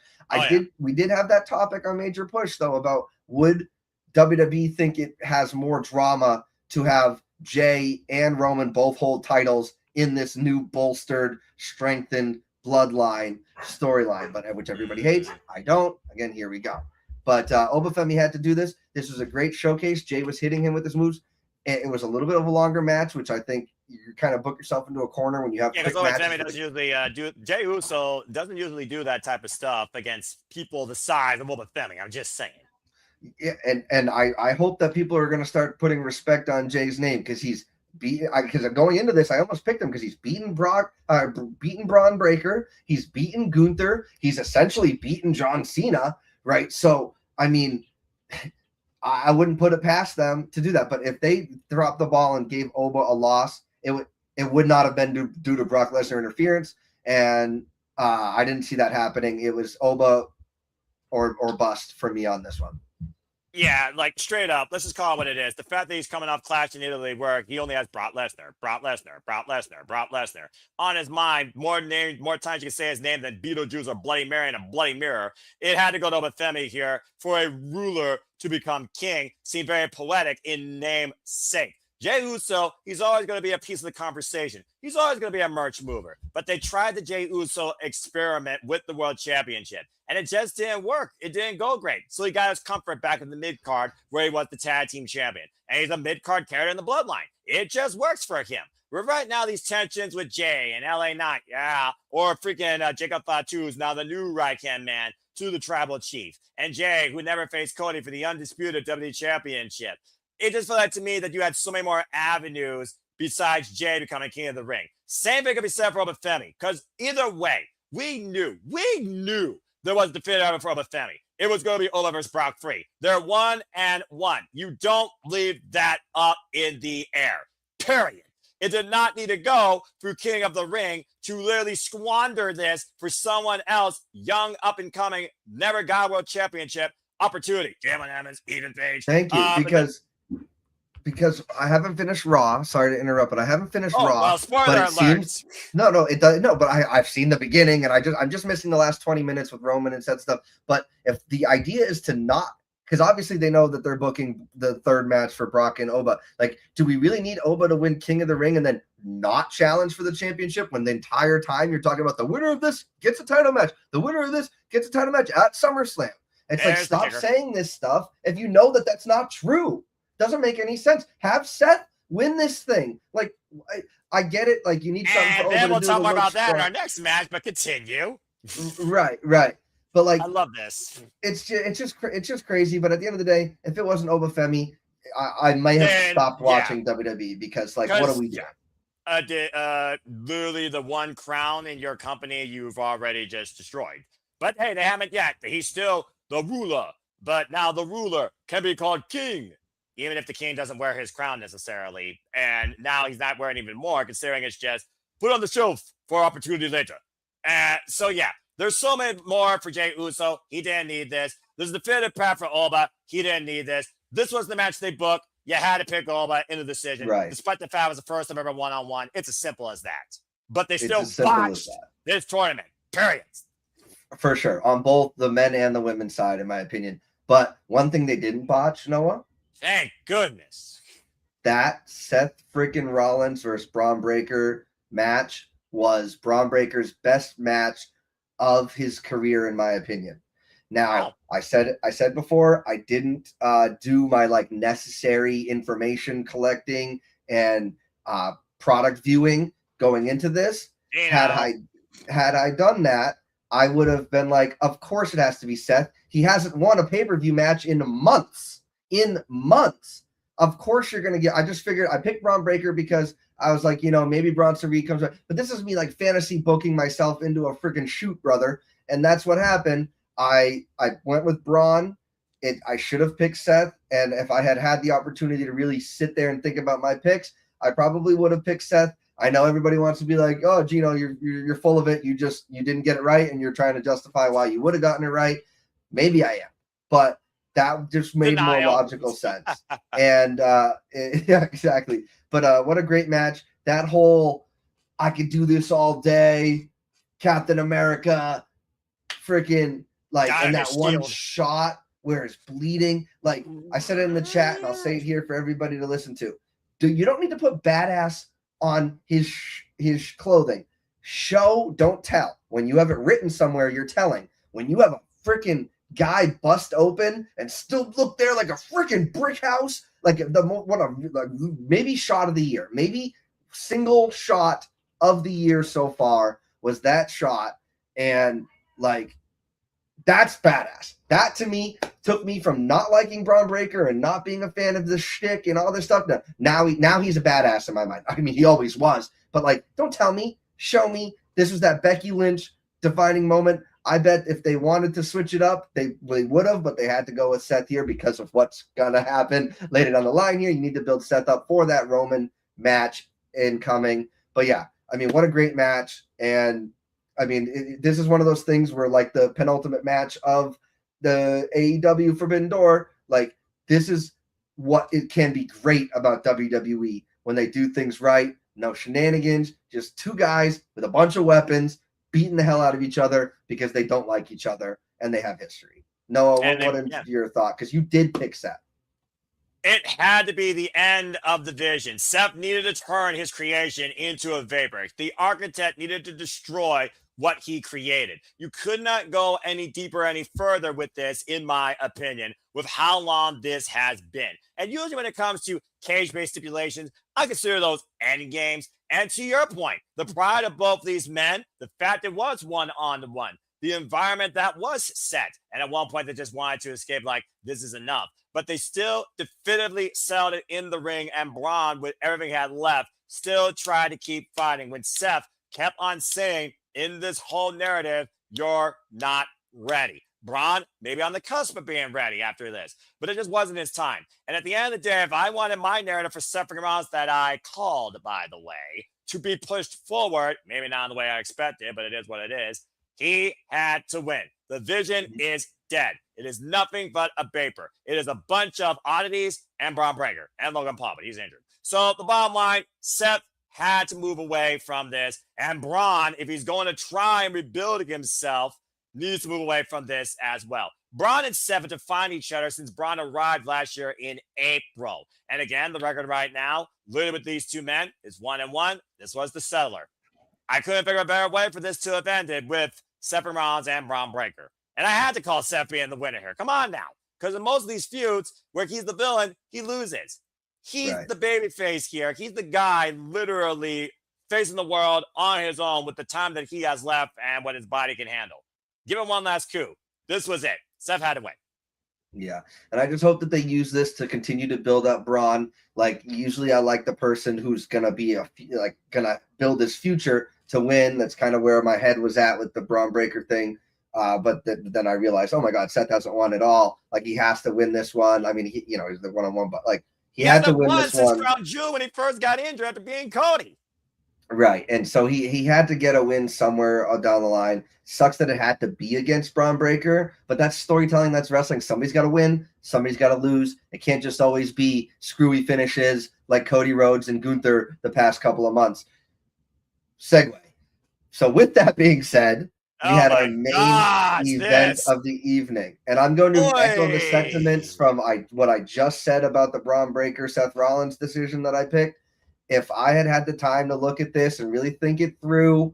We did have that topic on Major Push, though, about would WWE think it has more drama to have Jay and Roman both hold titles in this new bolstered, strengthened bloodline storyline, but which everybody hates. I don't. Again, here we go. But Obafemi had to do this. This was a great showcase. Jay was hitting him with his moves. It was a little bit of a longer match, which I think you kind of book yourself into a corner when you have. Yeah, because Obafemi doesn't usually do. Jey Uso doesn't usually do that type of stuff against people the size of Obafemi. I'm just saying. Yeah, and I hope that people are going to start putting respect on Jay's name because he's beaten. Because going into this, I almost picked him because he's beaten beaten Braun Breaker. He's beaten Gunther. He's essentially beaten John Cena, right? So I mean. I wouldn't put it past them to do that. But if they dropped the ball and gave Oba a loss, it would not have been due to Brock Lesnar interference. And I didn't see that happening. It was Oba or bust for me on this one. Yeah, like straight up, let's just call it what it is. The fact that he's coming off Clash in Italy where he only has Brock Lesnar on his mind, more times you can say his name than Beetlejuice or Bloody Mary and a Bloody Mirror. It had to go to Obafemi here for a ruler to become king. Seemed very poetic in namesake. Jey Uso, he's always going to be a piece of the conversation. He's always going to be a merch mover. But they tried the Jey Uso experiment with the World Championship, and it just didn't work. It didn't go great. So he got his comfort back in the mid-card where he was the tag team champion. And he's a mid-card character in the bloodline. It just works for him. We're right now these tensions with Jay and LA Knight, or freaking Jacob Fatu's now the new right-hand man to the tribal chief. And Jay, who never faced Cody for the undisputed WWE Championship. It just felt like to me that you had so many more avenues besides Jay becoming king of the ring. Same thing could be said for Obafemi, because either way, we knew there was a definitive for Obafemi. It was going to be Ola versus Brock free. They're 1-1. You don't leave that up in the air, period. It did not need to go through King of the Ring to literally squander this for someone else, young, up-and-coming, never got a world championship opportunity. Jalen Evans, Ethan Page. Thank you, because I haven't finished Raw. Sorry to interrupt, but I haven't finished Raw. Well, spoiler alert. It does. No, but I've seen the beginning, and I'm just missing the last 20 minutes with Roman and said stuff. But if the idea is to not, because obviously they know that they're booking the third match for Brock and Oba. Like, do we really need Oba to win King of the Ring and then not challenge for the championship when the entire time you're talking about the winner of this gets a title match, the winner of this gets a title match at SummerSlam? It's like, stop saying this stuff if you know that that's not true. Doesn't make any sense. Have Seth win this thing. Like, I get it. Like, you need something. And then we'll talk more about that in our next match. But continue. Right. But like, I love this. It's just crazy. But at the end of the day, if it wasn't Obafemi, I might have stopped watching WWE because what are we doing? Literally the one crown in your company you've already just destroyed. But hey, they haven't yet. He's still the ruler. But now the ruler can be called king, even if the king doesn't wear his crown necessarily. And now he's not wearing even more, considering it's just put on the shelf for opportunity later. So yeah, there's so many more for Jey Uso. He didn't need this. There's a definitive path for Alba. He didn't need this. This was the match they booked. You had to pick Alba in the decision, Right. despite the fact it was the first time ever one-on-one. It's as simple as that. But they It's still as simple as botched that. this tournament. Period. For sure, on both the men and the women's side, in my opinion. But one thing they didn't botch, Noah, Thank goodness. that Seth freaking Rollins versus Braun Breaker match was Braun Breaker's best match of his career, in my opinion. Now, Wow. I said before, I didn't do my like necessary information collecting and product viewing going into this. You know, Had I done that, I would have been like, of course it has to be Seth. He hasn't won a pay-per-view match in months. Of course you're going to get – I just figured – I picked Braun Breaker because I was like, maybe Bronson Reed comes back. But this is me like fantasy booking myself into a freaking shoot, brother. And that's what happened. I went with Braun. I should have picked Seth. And if I had the opportunity to really sit there and think about my picks, I probably would have picked Seth. I know everybody wants to be like, oh, Gino, you're full of it. You didn't get it right, and you're trying to justify why you would have gotten it right. Maybe I am, but that just made more logical sense. And yeah, exactly. But what a great match! That whole I could do this all day, Captain America, freaking like, and that one shot where it's bleeding. Like I said it in the chat, and I'll say it here for everybody to listen to. You don't need to put badass on his clothing. Show, don't tell. When you have it written somewhere, you're telling. When you have a freaking guy bust open and still look there like a freaking brick house, like maybe shot of the year, maybe single shot of the year so far was that shot, and like that's badass. That to me took me from not liking Braun Breaker and not being a fan of the shtick and all this stuff. Now he's a badass in my mind. I mean, he always was, but like, don't tell me, show me. This was that Becky Lynch defining moment. I bet if they wanted to switch it up, they would have, but they had to go with Seth here because of what's gonna happen later down the line here. You need to build Seth up for that Roman match incoming. But yeah, I mean, what a great match. And I mean, this is one of those things where like the penultimate match of the AEW Forbidden Door, like this is what it can be great about WWE when they do things right. No shenanigans, just two guys with a bunch of weapons beating the hell out of each other because they don't like each other and they have history. Noah, what is your thought? Because you did pick Seth. It had to be the end of the vision. Seth needed to turn his creation into a vapor. The architect needed to destroy what he created. You could not go any deeper, any further with this, in my opinion, with how long this has been. And usually when it comes to cage-based stipulations, I consider those end games. And to your point, the pride of both these men, the fact it was one-on-one, the environment that was set. And at one point, they just wanted to escape like, this is enough. But they still definitively settled it in the ring, and Braun, with everything he had left, still tried to keep fighting when Seth kept on saying in this whole narrative, you're not ready. Braun maybe on the cusp of being ready after this, but it just wasn't his time. And at the end of the day, if I wanted my narrative for Seth Rollins that I called, by the way, to be pushed forward, maybe not in the way I expected, but it is what it is, he had to win. The vision is dead. It is nothing but a vapor. It is a bunch of oddities and Braun Breaker and Logan Paul, but he's injured. So the bottom line, Seth had to move away from this. And Braun, if he's going to try and rebuild himself, needs to move away from this as well. Braun and Seth have defined each other since Braun arrived last year in April. And again, the record right now, literally with these two men, is 1-1. This was the settler. I couldn't figure a better way for this to have ended with Seth Rollins and Braun Breaker. And I had to call Seth being the winner here. Come on now. Because in most of these feuds where he's the villain, he loses. He's the babyface here. He's the guy literally facing the world on his own with the time that he has left and what his body can handle. Give him one last coup. This was it. Seth had to win. Yeah. And I just hope that they use this to continue to build up Braun. Like, usually I like the person who's going to be going to build this future to win. That's kind of where my head was at with the Braun Breaker thing. But then I realized, oh my God, Seth hasn't won at all. Like he has to win this one. I mean, he's the one-on-one, but like he had to win this since one. Crown Jewel when he first got injured after being Cody. Right. And so he had to get a win somewhere down the line. Sucks that it had to be against Braun Breaker, but that's storytelling, that's wrestling. Somebody's got to win, somebody's got to lose. It can't just always be screwy finishes like Cody Rhodes and Gunther the past couple of months. Segue. So with that being said, we had our main event of the evening. And I'm going to echo the sentiments from what I just said about the Braun Breaker Seth Rollins decision that I picked. If I had the time to look at this and really think it through,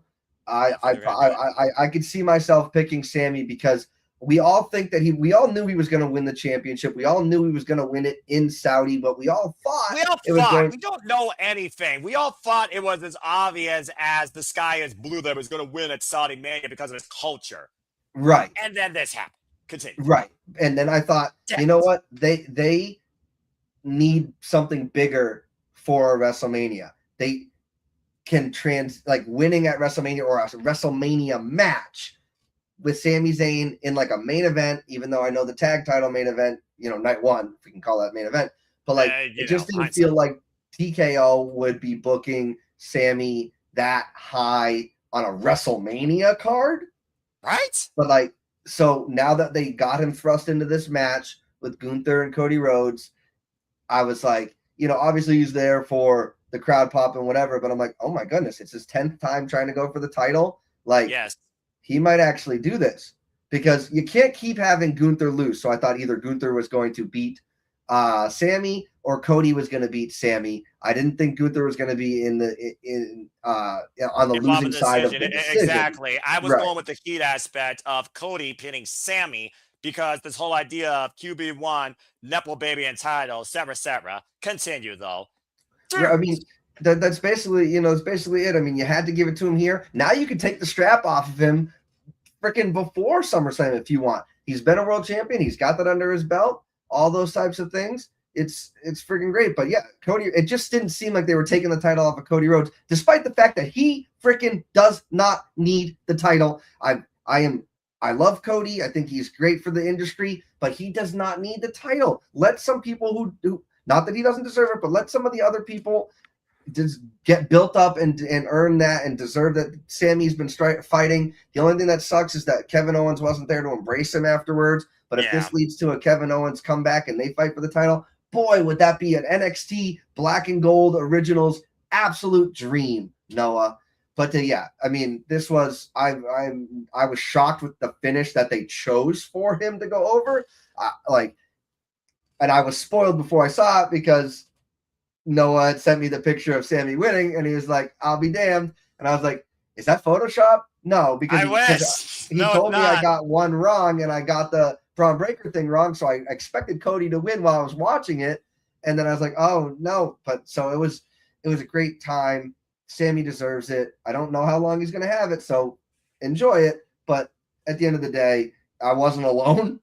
I could see myself picking Sammy, because we all think that we all knew he was going to win the championship. We all knew he was going to win it in Saudi, but we all thought we don't know anything. We all thought it was as obvious as the sky is blue that it was going to win at Saudi Mania because of his culture. Right. And then this happened. Continue. Right. And then I thought, you know what? They need something bigger for WrestleMania. They can winning at WrestleMania or a WrestleMania match with Sami Zayn in like a main event, even though I know the tag title main event, night one, if we can call that main event, but like it just didn't feel like TKO would be booking Sami that high on a WrestleMania card. Right. But so now that they got him thrust into this match with Gunther and Cody Rhodes, I was like, obviously he's there for the crowd pop and whatever, but I'm like, oh my goodness, it's his 10th time trying to go for the title. He might actually do this, because you can't keep having Gunther lose. So I thought either Gunther was going to beat Sammy or Cody was going to beat Sammy. I didn't think Gunther was going to be on the losing side of the decision. Exactly. I was going with the heat aspect of Cody pinning Sammy, because this whole idea of QB1, Nepo baby and title, etc. Continue though. I mean, that's basically, it's basically it. I mean, you had to give it to him here. Now you can take the strap off of him freaking before SummerSlam if you want. He's been a world champion. He's got that under his belt. All those types of things. It's freaking great. But yeah, Cody, it just didn't seem like they were taking the title off of Cody Rhodes, despite the fact that he freaking does not need the title. I love Cody. I think he's great for the industry, but he does not need the title. Let some people who not that he doesn't deserve it, but let some of the other people just get built up and earn that and deserve that. Sammy's been fighting. The only thing that sucks is that Kevin Owens wasn't there to embrace him afterwards. But if this leads to a Kevin Owens comeback and they fight for the title, boy, would that be an NXT Black and Gold Originals absolute dream, Noah. But I mean, this was I was shocked with the finish that they chose for him to go over. And I was spoiled before I saw it, because Noah had sent me the picture of Sammy winning, and he was like, I'll be damned. And I was like, is that Photoshop? No, because he told me I got one wrong, and I got the Braun Breaker thing wrong, so I expected Cody to win while I was watching it. And then I was like, oh, no. But so it was a great time. Sammy deserves it. I don't know how long he's going to have it, so enjoy it. But at the end of the day, I wasn't alone.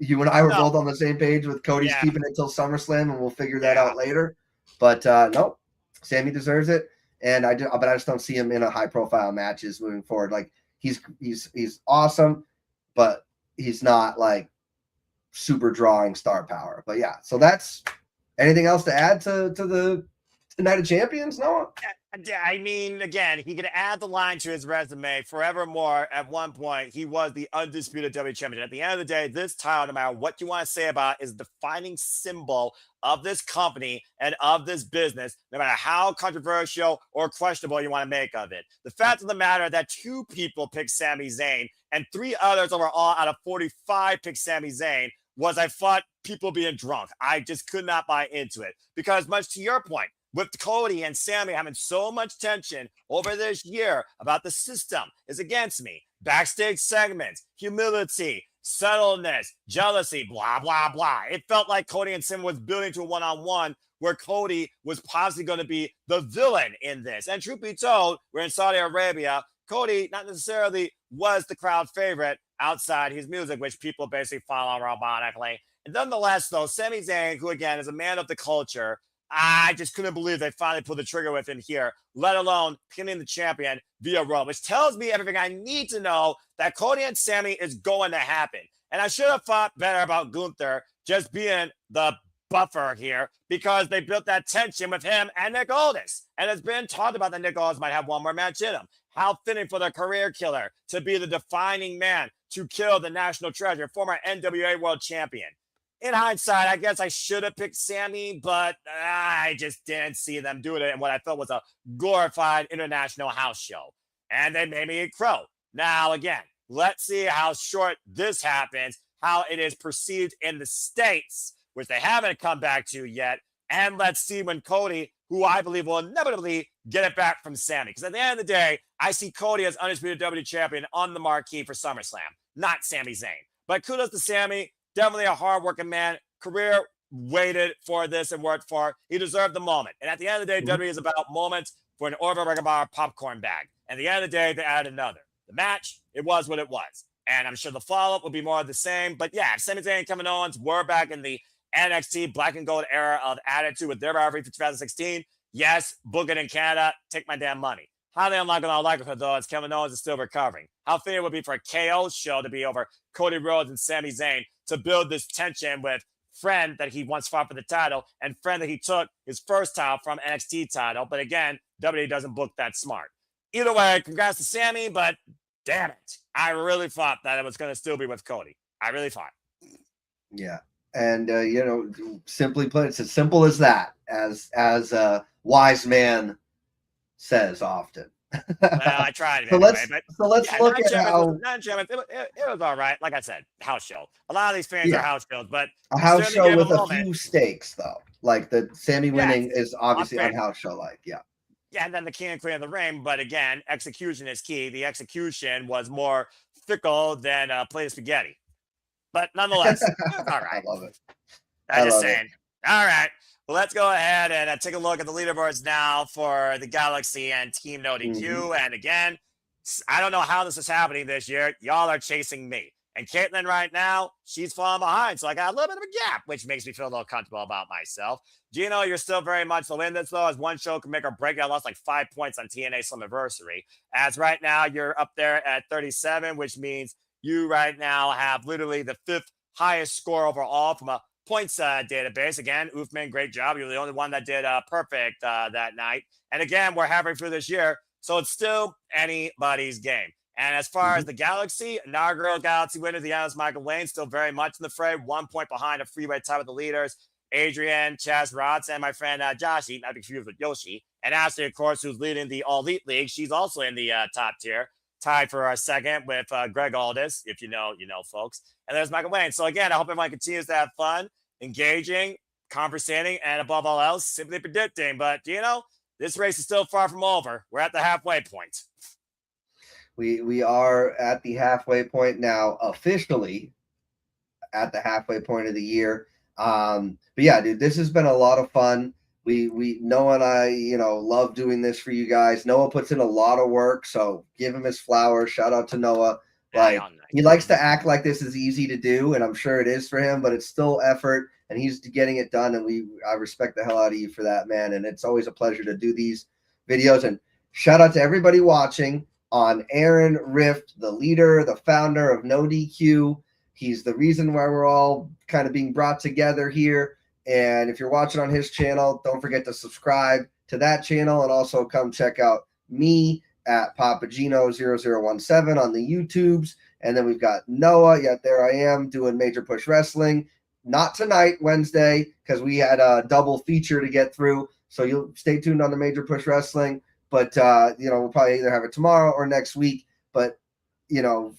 You and I were both on the same page with Cody's keeping it till SummerSlam, and we'll figure that out later. But no, Sammy deserves it, but I just don't see him in a high-profile matches moving forward. Like he's awesome, but he's not like super drawing star power. But yeah, so that's anything else to add to the Night of Champions, Noah? I mean, again, he could add the line to his resume forevermore. At one point, he was the undisputed WWE champion. At the end of the day, this title, no matter what you want to say about it, is the defining symbol of this company and of this business, no matter how controversial or questionable you want to make of it. The fact of the matter that 2 people picked Sami Zayn and 3 others overall out of 45 picked Sami Zayn was, I thought, people being drunk. I just could not buy into it, because much to your point, with Cody and Sammy having so much tension over this year about the system is against me, backstage segments, humility, subtleness, jealousy, blah, blah, blah. It felt like Cody and Sammy was building to a one-on-one where Cody was possibly going to be the villain in this. And truth be told, we're in Saudi Arabia. Cody not necessarily was the crowd favorite outside his music, which people basically follow robotically. And nonetheless, though, Sami Zayn, who again is a man of the culture, I just couldn't believe they finally pulled the trigger with him here, let alone pinning the champion via Raw, which tells me everything I need to know that Cody and Sammy is going to happen. And I should have thought better about Gunther just being the buffer here because they built that tension with him and Nick Aldis. And it's been talked about that Nick Aldis might have one more match in him. How fitting for the career killer to be the defining man to kill the national treasure, former NWA world champion. In hindsight, I guess I should have picked Sammy, but I just didn't see them doing it in what I felt was a glorified international house show. And they made me eat crow. Now, again, let's see how short this happens, how it is perceived in the States, which they haven't come back to yet. And let's see when Cody, who I believe will inevitably get it back from Sammy. Because at the end of the day, I see Cody as undisputed WWE champion on the marquee for SummerSlam, not Sami Zayn. But kudos to Sammy. Definitely a hardworking man. Career waited for this and worked for. He deserved the moment. And at the end of the day, WWE is about moments for an Orville Regenbauer popcorn bag. And at the end of the day, they added another. The match, it was what it was. And I'm sure the follow-up will be more of the same. But yeah, Sami Zayn and Kevin Owens were back in the NXT black and gold era of attitude with their rivalry for 2016. Yes, book it in Canada. Take my damn money. Highly unlikely in all likelihood, though, as Kevin Owens is still recovering. How fitting it would be for a KO show to be over Cody Rhodes and Sami Zayn to build this tension with friend that he once fought for the title and friend that he took his first title from NXT title. But again, WWE doesn't book that smart. Either way, congrats to Sammy, but damn it. I really thought that it was going to still be with Cody. I really thought. Yeah. And, simply put, it's as simple as that, as a wise man says often. Well, I tried. So anyway, let's look at how it was all right. Like I said, house show. A lot of these fans are house shows, but a house show with a few stakes, though. Like the Sammy winning is obviously on house show, yeah, and then the king and queen of the ring. But again, execution is key. The execution was more fickle than a plate of spaghetti, but nonetheless, all right. I love it. I'm just saying. All right. Well, let's go ahead and take a look at the leaderboards now for the Galaxy and Team No DQ. And again, I don't know how this is happening this year. Y'all are chasing me. And Caitlyn right now, she's falling behind. So I got a little bit of a gap, which makes me feel a little comfortable about myself. Gino, you're still very much the win this, though, as one show can make or break. I lost like 5 points on TNA Slammiversary. As right now, you're up there at 37, which means you right now have literally the 5th highest score overall from a points database. Again, Uthman, great job. You're the only one that did perfect that night. And again, we're halfway through this year, so it's still anybody's game. And as far as the Galaxy, inaugural Galaxy winner, the Giannis Michael Wayne, still very much in the fray, 1 point behind a freeway tie with the leaders. Adrian, Chaz Rods, and my friend Joshi, not to be confused with Yoshi. And Ashley, of course, who's leading the All Elite League. She's also in the top tier, tied for our second with Greg Aldis. If you know, folks. And there's Michael Wayne. So again, I hope everyone continues to have fun, engaging, conversating, and above all else, simply predicting. But, this race is still far from over. We're at the halfway point. We are at the halfway point now, officially at the halfway point of the year. But yeah, dude, this has been a lot of fun. We Noah and I, love doing this for you guys. Noah puts in a lot of work, so give him his flowers. Shout out to Noah. He likes to act like this is easy to do, and I'm sure it is for him, but it's still effort, and he's getting it done, and I respect the hell out of you for that, man. And it's always a pleasure to do these videos. And shout out to everybody watching on Aaron Rift, the leader, the founder of No DQ. He's the reason why we're all kind of being brought together here. And if you're watching on his channel, don't forget to subscribe to that channel, and also come check out me at PapaGino0017 on the YouTubes. And then we've got Noah. Yeah, there I am doing Major Push Wrestling. Not tonight, Wednesday, because we had a double feature to get through. So you'll stay tuned on the Major Push Wrestling. But, we'll probably either have it tomorrow or next week. But,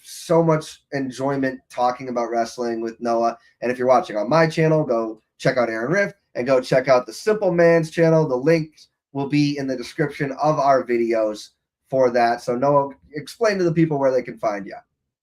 so much enjoyment talking about wrestling with Noah. And if you're watching on my channel, go check out Aaron Rift and go check out the Simple Man's channel. The links will be in the description of our videos for that. So Noah, explain to the people where they can find you.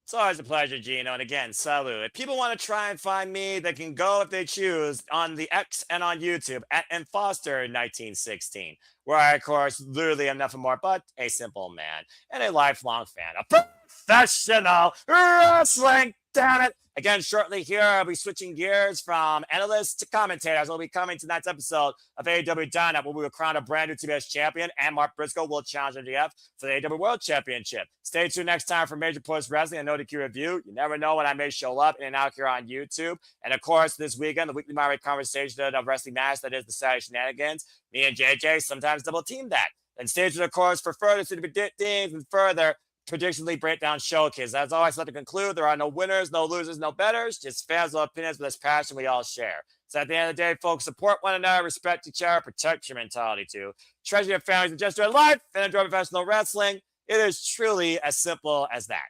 It's always a pleasure, Gino. And again, salute. If people want to try and find me, they can go, if they choose, on the X and on YouTube at Foster1916, where I, of course, literally am nothing more but a simple man and a lifelong fan of professional wrestling. Damn it. Again, shortly here, I'll be switching gears from analysts to commentators. We'll be coming to tonight's episode of AEW Dynamite, where we will crown a brand new TBS champion, and Mark Briscoe will challenge MJF for the AEW World Championship. Stay tuned next time for Major Post Wrestling and No DQ Review. You never know when I may show up in and out here on YouTube. And of course, this weekend, the weekly Mario conversation of wrestling match that is the Saturday Shenanigans. Me and JJ sometimes double team that. And stay tuned, of course, for further to the things and further Prediction League Breakdown Showcase. As always, let to conclude, there are no winners, no losers, no betters, just fans with opinions with this passion we all share. So at the end of the day, folks, support one another, respect each other, protect your mentality too. Treasure your families and just enjoy life and enjoy professional wrestling. It is truly as simple as that.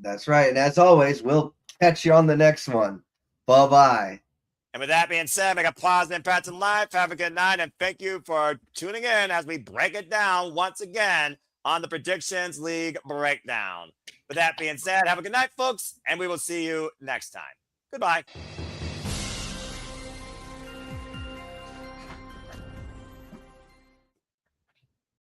That's right. And as always, we'll catch you on the next one. Bye-bye. And with that being said, make a positive impact in life. Have a good night, and thank you for tuning in as we break it down once again on the Predictions League Breakdown. With that being said, have a good night, folks, and we will see you next time. Goodbye.